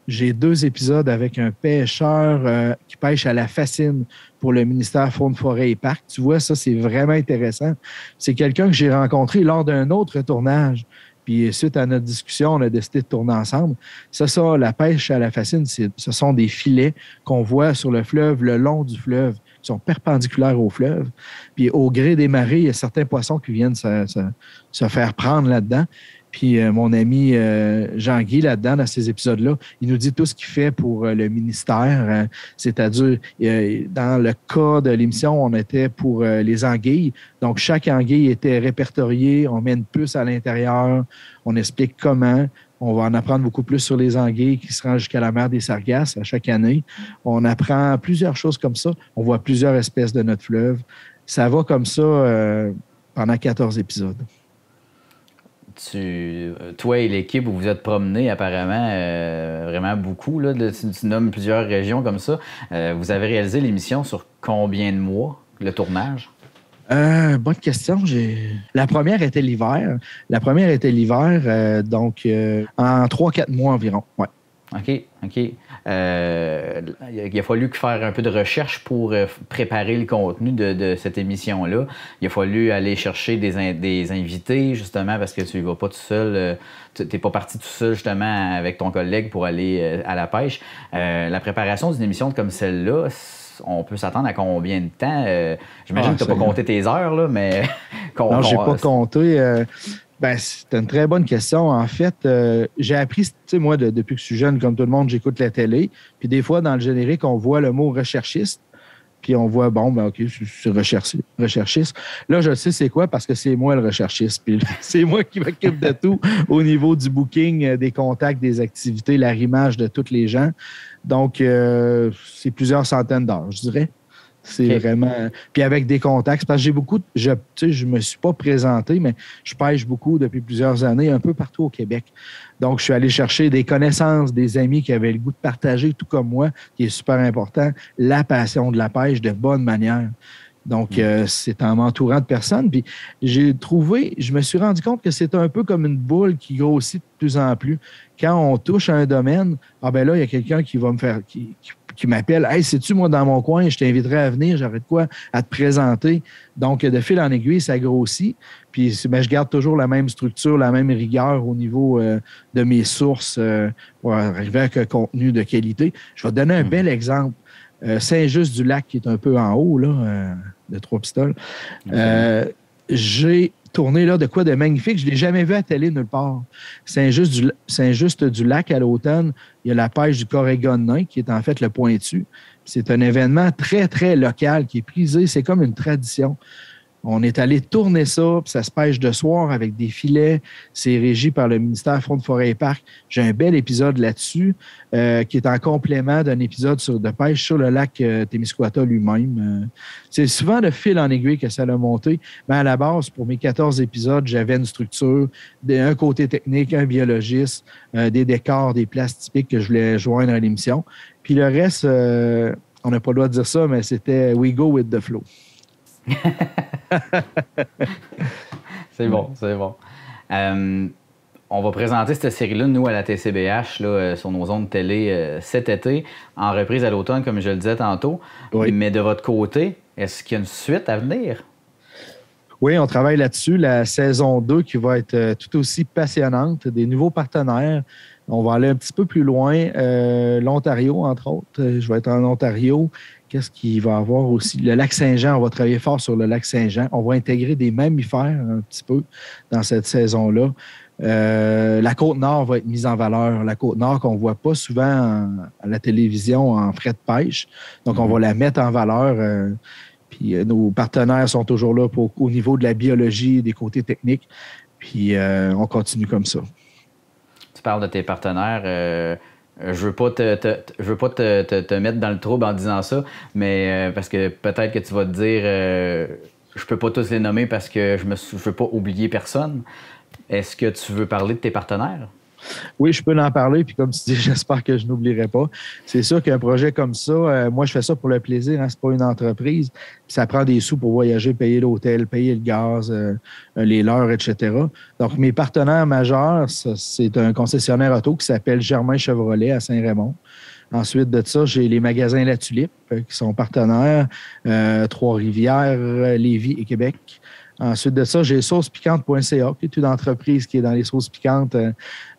S6: J'ai 2 épisodes avec un pêcheur qui pêche à la Fascine pour le ministère Faune, Forêt et Parcs. Tu vois, ça, c'est vraiment intéressant. C'est quelqu'un que j'ai rencontré lors d'un autre tournage. Puis suite à notre discussion, on a décidé de tourner ensemble. Ça, la pêche à la Fascine, ce sont des filets qu'on voit sur le fleuve, le long du fleuve, qui sont perpendiculaires au fleuve. Puis au gré des marées, il y a certains poissons qui viennent se faire prendre là-dedans. Puis mon ami Jean-Guy, là-dedans, dans ces épisodes-là, il nous dit tout ce qu'il fait pour le ministère. C'est-à-dire, dans le cas de l'émission, on était pour les anguilles. Donc, chaque anguille était répertoriée. On met une puce à l'intérieur. On explique comment. On va en apprendre beaucoup plus sur les anguilles qui se rendent jusqu'à la mer des Sargasses à chaque année. On apprend plusieurs choses comme ça. On voit plusieurs espèces de notre fleuve. Ça va comme ça pendant 14 épisodes.
S2: Toi et l'équipe, vous vous êtes promenés apparemment vraiment beaucoup. Là, tu nommes plusieurs régions comme ça. Vous avez réalisé l'émission sur combien de mois, le tournage?
S6: Bonne question. La première était l'hiver. Donc en 3-4 mois environ. Ouais.
S2: OK. Il a fallu faire un peu de recherche pour préparer le contenu de cette émission-là. Il a fallu aller chercher des invités, justement, parce que tu ne vas pas tout seul. Tu n'es pas parti tout seul, justement, avec ton collègue pour aller à la pêche. La préparation d'une émission comme celle-là, on peut s'attendre à combien de temps? J'imagine que tu n'as pas compté tes heures, là, mais...
S6: Non, je n'ai pas compté. C'est une très bonne question. En fait, j'ai appris, tu sais, moi, depuis que je suis jeune, comme tout le monde, j'écoute la télé. Puis des fois, dans le générique, on voit le mot recherchiste. Puis on voit, OK, c'est recherchiste. Là, je sais c'est quoi parce que c'est moi le recherchiste. Puis c'est moi qui m'occupe de tout au niveau du booking, des contacts, des activités, l'arrimage de tous les gens. Donc, c'est plusieurs centaines d'heures, je dirais. C'est vraiment... Puis avec des contacts, parce que j'ai beaucoup... Je me suis pas présenté, mais je pêche beaucoup depuis plusieurs années, un peu partout au Québec. Donc, je suis allé chercher des connaissances, des amis qui avaient le goût de partager, tout comme moi, qui est super important, la passion de la pêche de bonne manière. Donc, c'est en m'entourant de personnes. Puis, je me suis rendu compte que c'est un peu comme une boule qui grossit de plus en plus. Quand on touche à un domaine, là, il y a quelqu'un qui va me faire... qui m'appelle, « Hey, sais-tu, moi, dans mon coin, je t'inviterai à venir, j'aurais de quoi à te présenter. » Donc, de fil en aiguille, ça grossit. Puis, je garde toujours la même structure, la même rigueur au niveau de mes sources pour arriver avec un contenu de qualité. Je vais te donner un bel exemple. Saint-Just-du-Lac, qui est un peu en haut, là, de Trois-Pistoles. J'ai tourné là de quoi de magnifique. Je ne l'ai jamais vu à télé nulle part. Saint-Just-du-Lac, à l'automne, il y a la pêche du Corégon nain, qui est en fait le pointu. C'est un événement très, très local qui est prisé. C'est comme une tradition. On est allé tourner ça, puis ça se pêche de soir avec des filets. C'est régi par le ministère Faune, Forêt et Parcs. J'ai un bel épisode là-dessus qui est en complément d'un épisode de pêche sur le lac Témiscouata lui-même. C'est souvent de fil en aiguille que ça l'a monté. Mais à la base, pour mes 14 épisodes, j'avais une structure, un côté technique, un biologiste, des décors, des places typiques que je voulais joindre à l'émission. Puis le reste, on n'a pas le droit de dire ça, mais c'était « We go with the flow ».
S2: C'est bon. On va présenter cette série-là, nous, à la TCBH, là, sur nos ondes télé cet été, en reprise à l'automne, comme je le disais tantôt. Oui. Mais de votre côté, est-ce qu'il y a une suite à venir?
S6: Oui, on travaille là-dessus. La saison 2 qui va être tout aussi passionnante, des nouveaux partenaires. On va aller un petit peu plus loin. L'Ontario, entre autres. Je vais être en Ontario. Qu'est-ce qu'il va y avoir aussi? Le lac Saint-Jean, on va travailler fort sur le lac Saint-Jean. On va intégrer des mammifères un petit peu dans cette saison-là. La Côte-Nord va être mise en valeur. La Côte-Nord qu'on ne voit pas souvent à la télévision en frais de pêche. Donc, on va la mettre en valeur. Puis nos partenaires sont toujours là au niveau de la biologie, des côtés techniques. Puis on continue comme ça.
S2: Tu parles de tes partenaires. Je veux pas te mettre dans le trouble en disant ça, mais parce que peut-être que tu vas te dire je peux pas tous les nommer parce que je veux pas oublier personne. Est-ce que tu veux parler de tes partenaires?
S6: Oui, je peux en parler, puis comme tu dis, j'espère que je n'oublierai pas. C'est sûr qu'un projet comme ça, moi, je fais ça pour le plaisir, hein, c'est pas une entreprise. Puis ça prend des sous pour voyager, payer l'hôtel, payer le gaz, les leurs, etc. Donc, mes partenaires majeurs, c'est un concessionnaire auto qui s'appelle Germain Chevrolet à Saint-Raymond. Ensuite de ça, j'ai les magasins La Tulipe qui sont partenaires, Trois-Rivières, Lévis et Québec. Ensuite de ça, j'ai saucepiquante.ca, qui est une entreprise qui est dans les sauces piquantes,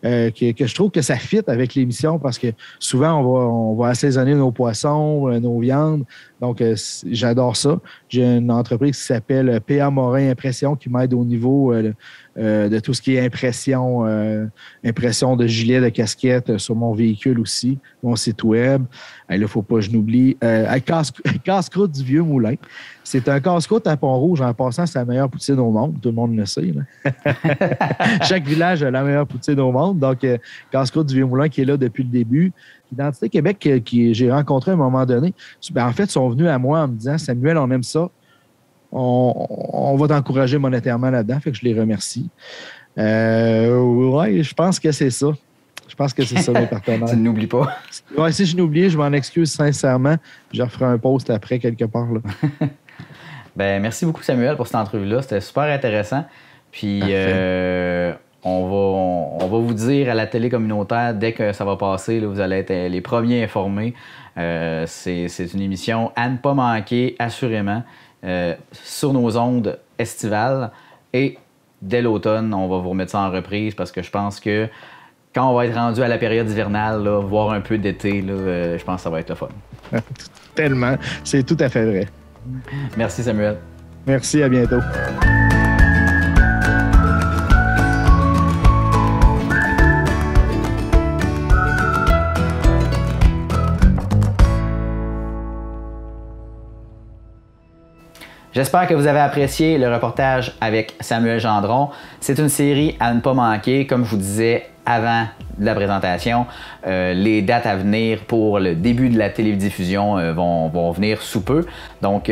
S6: que je trouve que ça fit avec l'émission parce que souvent, on va assaisonner nos poissons, nos viandes. Donc, j'adore ça. J'ai une entreprise qui s'appelle PA Morin Impression qui m'aide au niveau de tout ce qui est impression de gilet, de casquette sur mon véhicule aussi, mon site web. Là, il ne faut pas que je n'oublie. Casse-croûte du Vieux-Moulin. C'est un casse-croûte à Pont-Rouge. En passant, c'est la meilleure poutine au monde. Tout le monde le sait. Là. Chaque village a la meilleure poutine au monde. Donc, casse-croûte du Vieux-Moulin qui est là depuis le début. Identité Québec, qui j'ai rencontré à un moment donné, en fait, sont venus à moi en me disant « Samuel, on aime ça. On va t'encourager monétairement là-dedans. » Fait que je les remercie. Ouais, je pense que c'est ça. Je pense que c'est ça, mes partenaires.
S2: Tu n'oublies pas.
S6: Ouais, si je n'oublie, je m'en excuse sincèrement. Je referai un post après quelque part. Là.
S2: Ben, merci beaucoup, Samuel, pour cette entrevue-là. C'était super intéressant. Puis, on va vous dire à la télé communautaire, dès que ça va passer, là, vous allez être les premiers informés. C'est une émission à ne pas manquer, assurément, sur nos ondes estivales. Et dès l'automne, on va vous remettre ça en reprise parce que je pense que quand on va être rendu à la période hivernale, là, voir un peu d'été, je pense que ça va être le fun.
S6: Tellement. C'est tout à fait vrai.
S2: Merci, Samuel.
S6: Merci, à bientôt.
S2: J'espère que vous avez apprécié le reportage avec Samuel Gendron. C'est une série à ne pas manquer. Comme je vous disais avant la présentation, les dates à venir pour le début de la télédiffusion vont venir sous peu. Donc,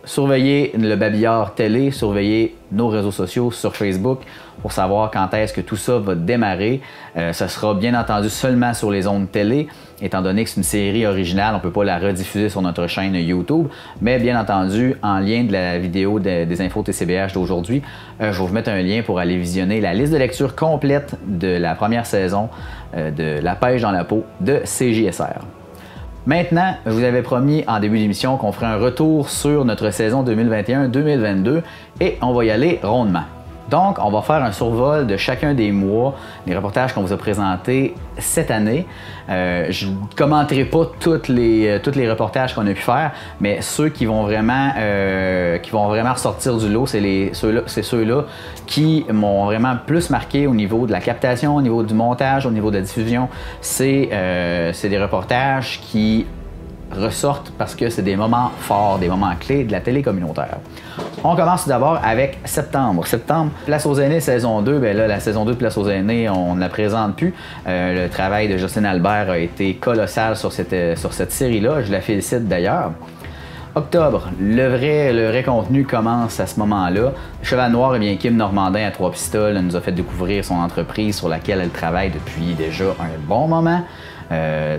S2: surveillez le Babillard Télé, surveillez nos réseaux sociaux sur Facebook pour savoir quand est-ce que tout ça va démarrer. Ce sera bien entendu seulement sur les ondes télé, étant donné que c'est une série originale, on ne peut pas la rediffuser sur notre chaîne YouTube, mais bien entendu, en lien de la vidéo des infos TCBH d'aujourd'hui, je vais vous mettre un lien pour aller visionner la liste de lecture complète de la première saison de La pêche dans la peau de CJSR. Maintenant, je vous avais promis en début d'émission qu'on ferait un retour sur notre saison 2021-2022 et on va y aller rondement. Donc, on va faire un survol de chacun des mois, des reportages qu'on vous a présentés cette année. Je ne commenterai pas tous les reportages qu'on a pu faire, mais ceux qui vont vraiment ressortir du lot, c'est ceux-là qui m'ont vraiment plus marqué au niveau de la captation, au niveau du montage, au niveau de la diffusion. C'est des reportages qui ressortent parce que c'est des moments forts, des moments clés de la télé communautaire. On commence tout d'abord avec septembre. Septembre, Place aux aînés, saison 2. Bien là, la saison 2 de Place aux aînés, on ne la présente plus. Le travail de Jocelyne Albert a été colossal sur cette série-là. Je la félicite d'ailleurs. Octobre, le vrai contenu commence à ce moment-là. Cheval Noir, eh bien, Kim Normandin à Trois-Pistoles nous a fait découvrir son entreprise sur laquelle elle travaille depuis déjà un bon moment.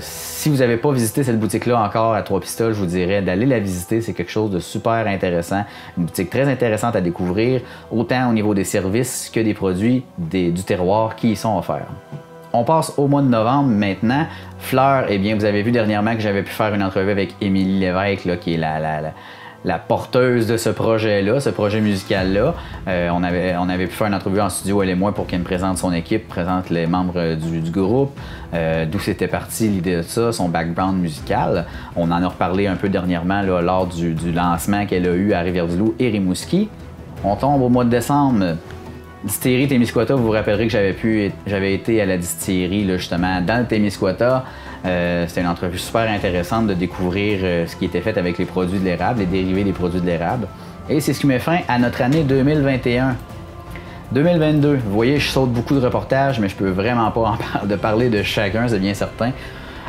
S2: Si vous n'avez pas visité cette boutique-là encore à Trois-Pistoles, je vous dirais d'aller la visiter. C'est quelque chose de super intéressant. Une boutique très intéressante à découvrir, autant au niveau des services que des produits du terroir qui y sont offerts. On passe au mois de novembre maintenant. Fleurs, eh bien, vous avez vu dernièrement que j'avais pu faire une entrevue avec Émilie Lévesque, là, qui est la porteuse de ce projet-là, ce projet musical-là. On avait pu faire une entrevue en studio, elle et moi, pour qu'elle me présente son équipe, présente les membres du groupe, d'où c'était parti l'idée de ça, son background musical. On en a reparlé un peu dernièrement là, lors du lancement qu'elle a eu à Rivière-du-Loup et Rimouski. On tombe au mois de décembre. Distillerie Témiscouata, vous vous rappellerez que j'avais été à la distillerie là, justement dans le Témiscouata. C'était une entrevue super intéressante de découvrir ce qui était fait avec les produits de l'érable, les dérivés des produits de l'érable. Et c'est ce qui met fin à notre année 2021. 2022, vous voyez, je saute beaucoup de reportages, mais je peux vraiment pas parler de chacun, c'est bien certain.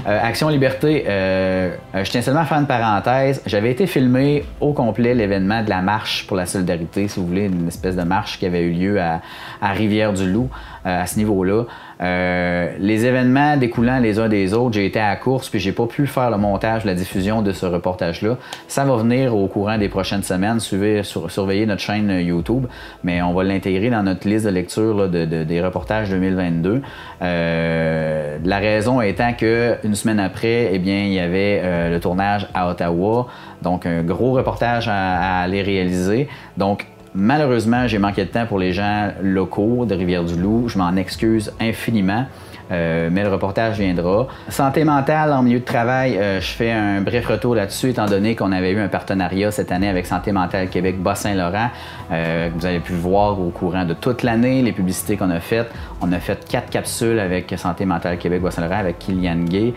S2: Action Liberté, je tiens seulement à faire une parenthèse. J'avais été filmé au complet l'événement de la marche pour la solidarité, si vous voulez, une espèce de marche qui avait eu lieu à Rivière-du-Loup à ce niveau-là. Les événements découlant les uns des autres, j'ai été à la course puis j'ai pas pu faire le montage, la diffusion de ce reportage-là. Ça va venir au courant des prochaines semaines. Surveillez notre chaîne YouTube, mais on va l'intégrer dans notre liste de lecture là, des reportages 2022. La raison étant qu'une semaine après, eh bien, il y avait le tournage à Ottawa, donc un gros reportage à aller réaliser. Donc, malheureusement, j'ai manqué de temps pour les gens locaux de Rivière-du-Loup. Je m'en excuse infiniment, mais le reportage viendra. Santé mentale en milieu de travail, je fais un bref retour là-dessus, étant donné qu'on avait eu un partenariat cette année avec Santé mentale Québec Bas-Saint-Laurent. Vous avez pu voir au courant de toute l'année les publicités qu'on a faites. On a fait 4 capsules avec Santé mentale Québec Bas-Saint-Laurent avec Kylian Gay.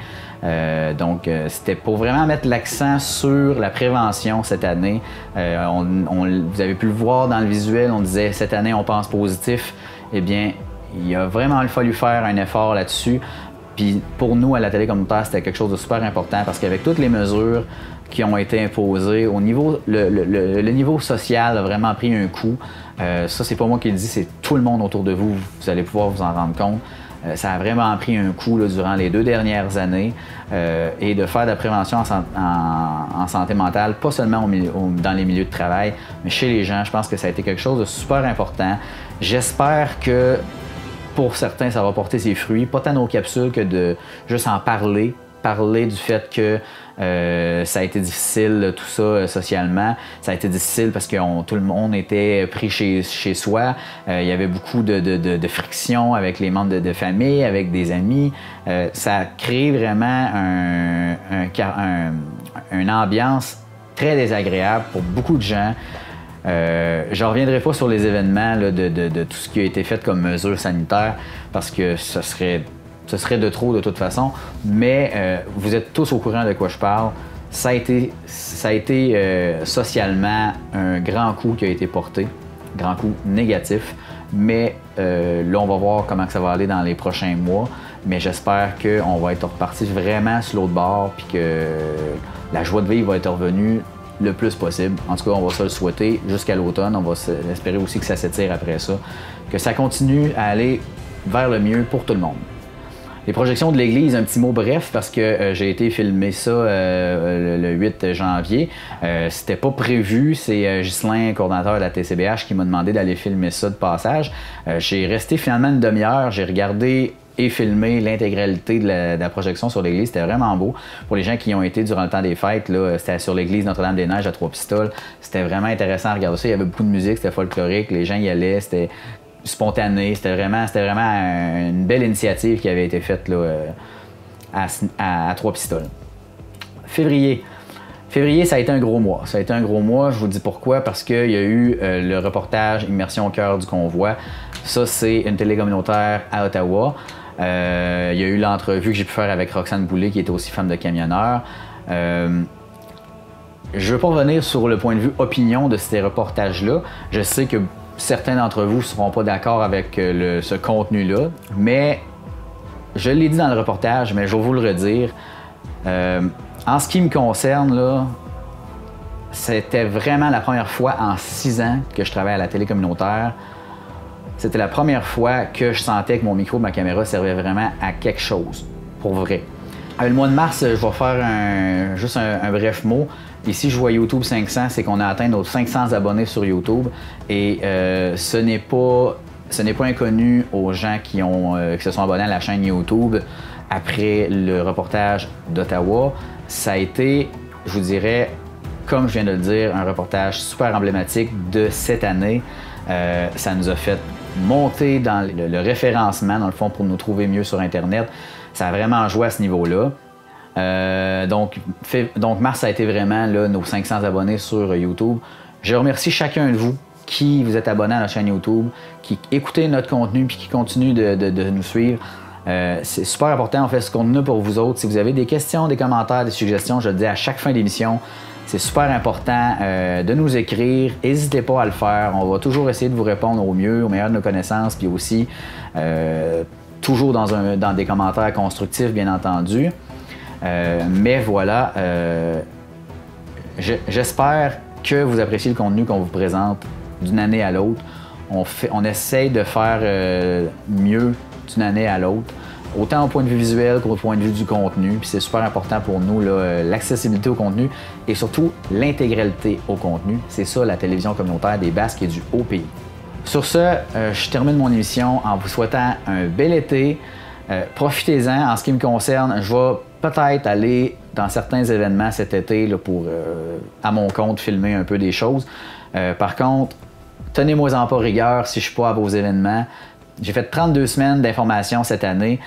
S2: Donc, c'était pour vraiment mettre l'accent sur la prévention cette année. Vous avez pu le voir dans le visuel, on disait cette année on pense positif. Eh bien, il a vraiment fallu faire un effort là-dessus. Puis pour nous, à la télé communautaire, c'était quelque chose de super important parce qu'avec toutes les mesures qui ont été imposées, au niveau, le niveau social a vraiment pris un coup. Ça, c'est pas moi qui le dis, c'est tout le monde autour de vous. Vous allez pouvoir vous en rendre compte. Ça a vraiment pris un coup là, durant les 2 dernières années et de faire de la prévention en santé mentale, pas seulement dans les milieux de travail, mais chez les gens, je pense que ça a été quelque chose de super important. J'espère que pour certains, ça va porter ses fruits, pas tant nos capsules que de juste en parler du fait que ça a été difficile, tout ça, socialement. Ça a été difficile parce que tout le monde était pris chez soi. Il y avait beaucoup de friction avec les membres de famille, avec des amis. Ça crée vraiment une ambiance très désagréable pour beaucoup de gens. Je ne reviendrai pas sur les événements là, de tout ce qui a été fait comme mesures sanitaires parce que ce serait de trop de toute façon, mais vous êtes tous au courant de quoi je parle. Ça a été socialement un grand coup qui a été porté, grand coup négatif, mais là on va voir comment ça va aller dans les prochains mois, mais j'espère qu'on va être reparti vraiment sur l'autre bord puis que la joie de vivre va être revenue le plus possible. En tout cas, on va se le souhaiter jusqu'à l'automne. On va espérer aussi que ça s'étire après ça, que ça continue à aller vers le mieux pour tout le monde. Les projections de l'Église, un petit mot bref, parce que j'ai été filmer ça le 8 janvier. C'était pas prévu, c'est Ghislain, coordonnateur de la TCBH, qui m'a demandé d'aller filmer ça de passage. J'ai resté finalement une demi-heure, j'ai regardé et filmé l'intégralité de la projection sur l'église. C'était vraiment beau. Pour les gens qui ont été durant le temps des fêtes, c'était sur l'église Notre-Dame-des-Neiges à Trois-Pistoles. C'était vraiment intéressant à regarder ça. Il y avait beaucoup de musique, c'était folklorique, les gens y allaient, c'était spontané. C'était vraiment une belle initiative qui avait été faite là, à Trois-Pistoles. Février, ça a été un gros mois. Ça a été un gros mois. Je vous dis pourquoi. Parce qu'il y a eu le reportage Immersion au cœur du convoi. Ça, c'est une télé communautaire à Ottawa. Il y a eu l'entrevue que j'ai pu faire avec Roxane Boulay, qui était aussi femme de camionneur. Je ne veux pas revenir sur le point de vue opinion de ces reportages-là. Je sais que certains d'entre vous ne seront pas d'accord avec ce contenu-là, mais je l'ai dit dans le reportage, mais je vais vous le redire. En ce qui me concerne, là, c'était vraiment la première fois en 6 ans que je travaillais à la télé communautaire. C'était la première fois que je sentais que mon micro, ma caméra servait vraiment à quelque chose, pour vrai. Le mois de mars, je vais faire juste un bref mot. Ici, je vois YouTube 500, c'est qu'on a atteint nos 500 abonnés sur YouTube. Et ce n'est pas inconnu aux gens qui se sont abonnés à la chaîne YouTube après le reportage d'Ottawa. Ça a été, je vous dirais, comme je viens de le dire, un reportage super emblématique de cette année. Ça nous a fait monter dans le référencement, dans le fond, pour nous trouver mieux sur Internet. Ça a vraiment joué à ce niveau-là. Donc, mars, ça a été vraiment là, nos 500 abonnés sur YouTube. Je remercie chacun de vous qui vous êtes abonnés à la chaîne YouTube, qui écoutez notre contenu et qui continue de nous suivre. C'est super important, on fait ce contenu pour vous autres. Si vous avez des questions, des commentaires, des suggestions, je le dis à chaque fin d'émission, c'est super important de nous écrire. N'hésitez pas à le faire. On va toujours essayer de vous répondre au mieux, au meilleur de nos connaissances, puis aussi toujours dans des commentaires constructifs, bien entendu. Mais voilà, j'espère que vous appréciez le contenu qu'on vous présente d'une année à l'autre. On essaye de faire mieux d'une année à l'autre, autant au point de vue visuel qu'au point de vue du contenu. Puis c'est super important pour nous, l'accessibilité au contenu et surtout l'intégralité au contenu. C'est ça la télévision communautaire des Basques et du Haut-Pays. Sur ce, je termine mon émission en vous souhaitant un bel été. Profitez-en. En ce qui me concerne, je vais peut-être aller dans certains événements cet été là, pour, à mon compte, filmer un peu des choses. Par contre, tenez-moi-en pas rigueur si je ne suis pas à vos événements. J'ai fait 32 semaines d'information cette année,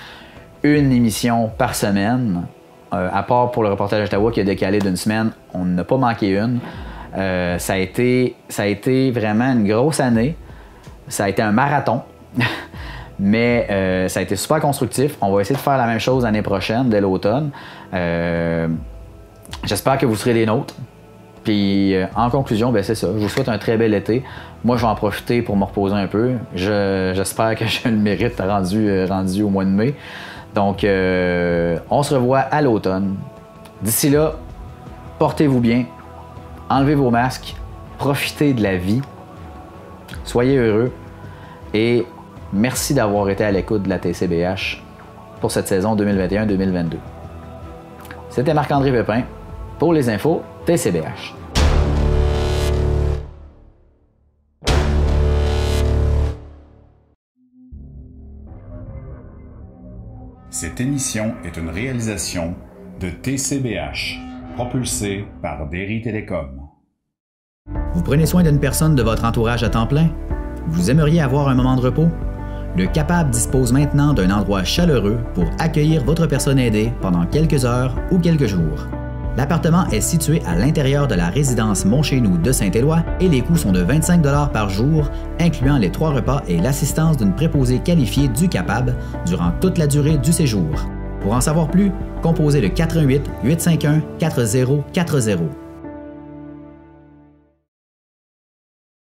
S2: une émission par semaine. À part pour le reportage d'Ottawa qui a décalé d'une semaine, on n'a pas manqué une. Ça a été vraiment une grosse année. Ça a été un marathon. Mais ça a été super constructif. On va essayer de faire la même chose l'année prochaine, dès l'automne. J'espère que vous serez des nôtres. Puis en conclusion, ben c'est ça. Je vous souhaite un très bel été. Moi, je vais en profiter pour me reposer un peu. J'espère que je le mérite rendu au mois de mai. Donc, on se revoit à l'automne. D'ici là, portez-vous bien. Enlevez vos masques. Profitez de la vie. Soyez heureux. Et merci d'avoir été à l'écoute de la TCBH pour cette saison 2021-2022. C'était Marc-André Pépin pour les infos TCBH.
S1: Cette émission est une réalisation de TCBH, propulsée par Derry Télécom.
S2: Vous prenez soin d'une personne de votre entourage à temps plein? Vous aimeriez avoir un moment de repos? Le Capable dispose maintenant d'un endroit chaleureux pour accueillir votre personne aidée pendant quelques heures ou quelques jours. L'appartement est situé à l'intérieur de la résidence Montchez-nous de Saint-Éloi et les coûts sont de 25 $ par jour, incluant les 3 repas et l'assistance d'une préposée qualifiée du Capable durant toute la durée du séjour. Pour en savoir plus, composez le 88 851 4040.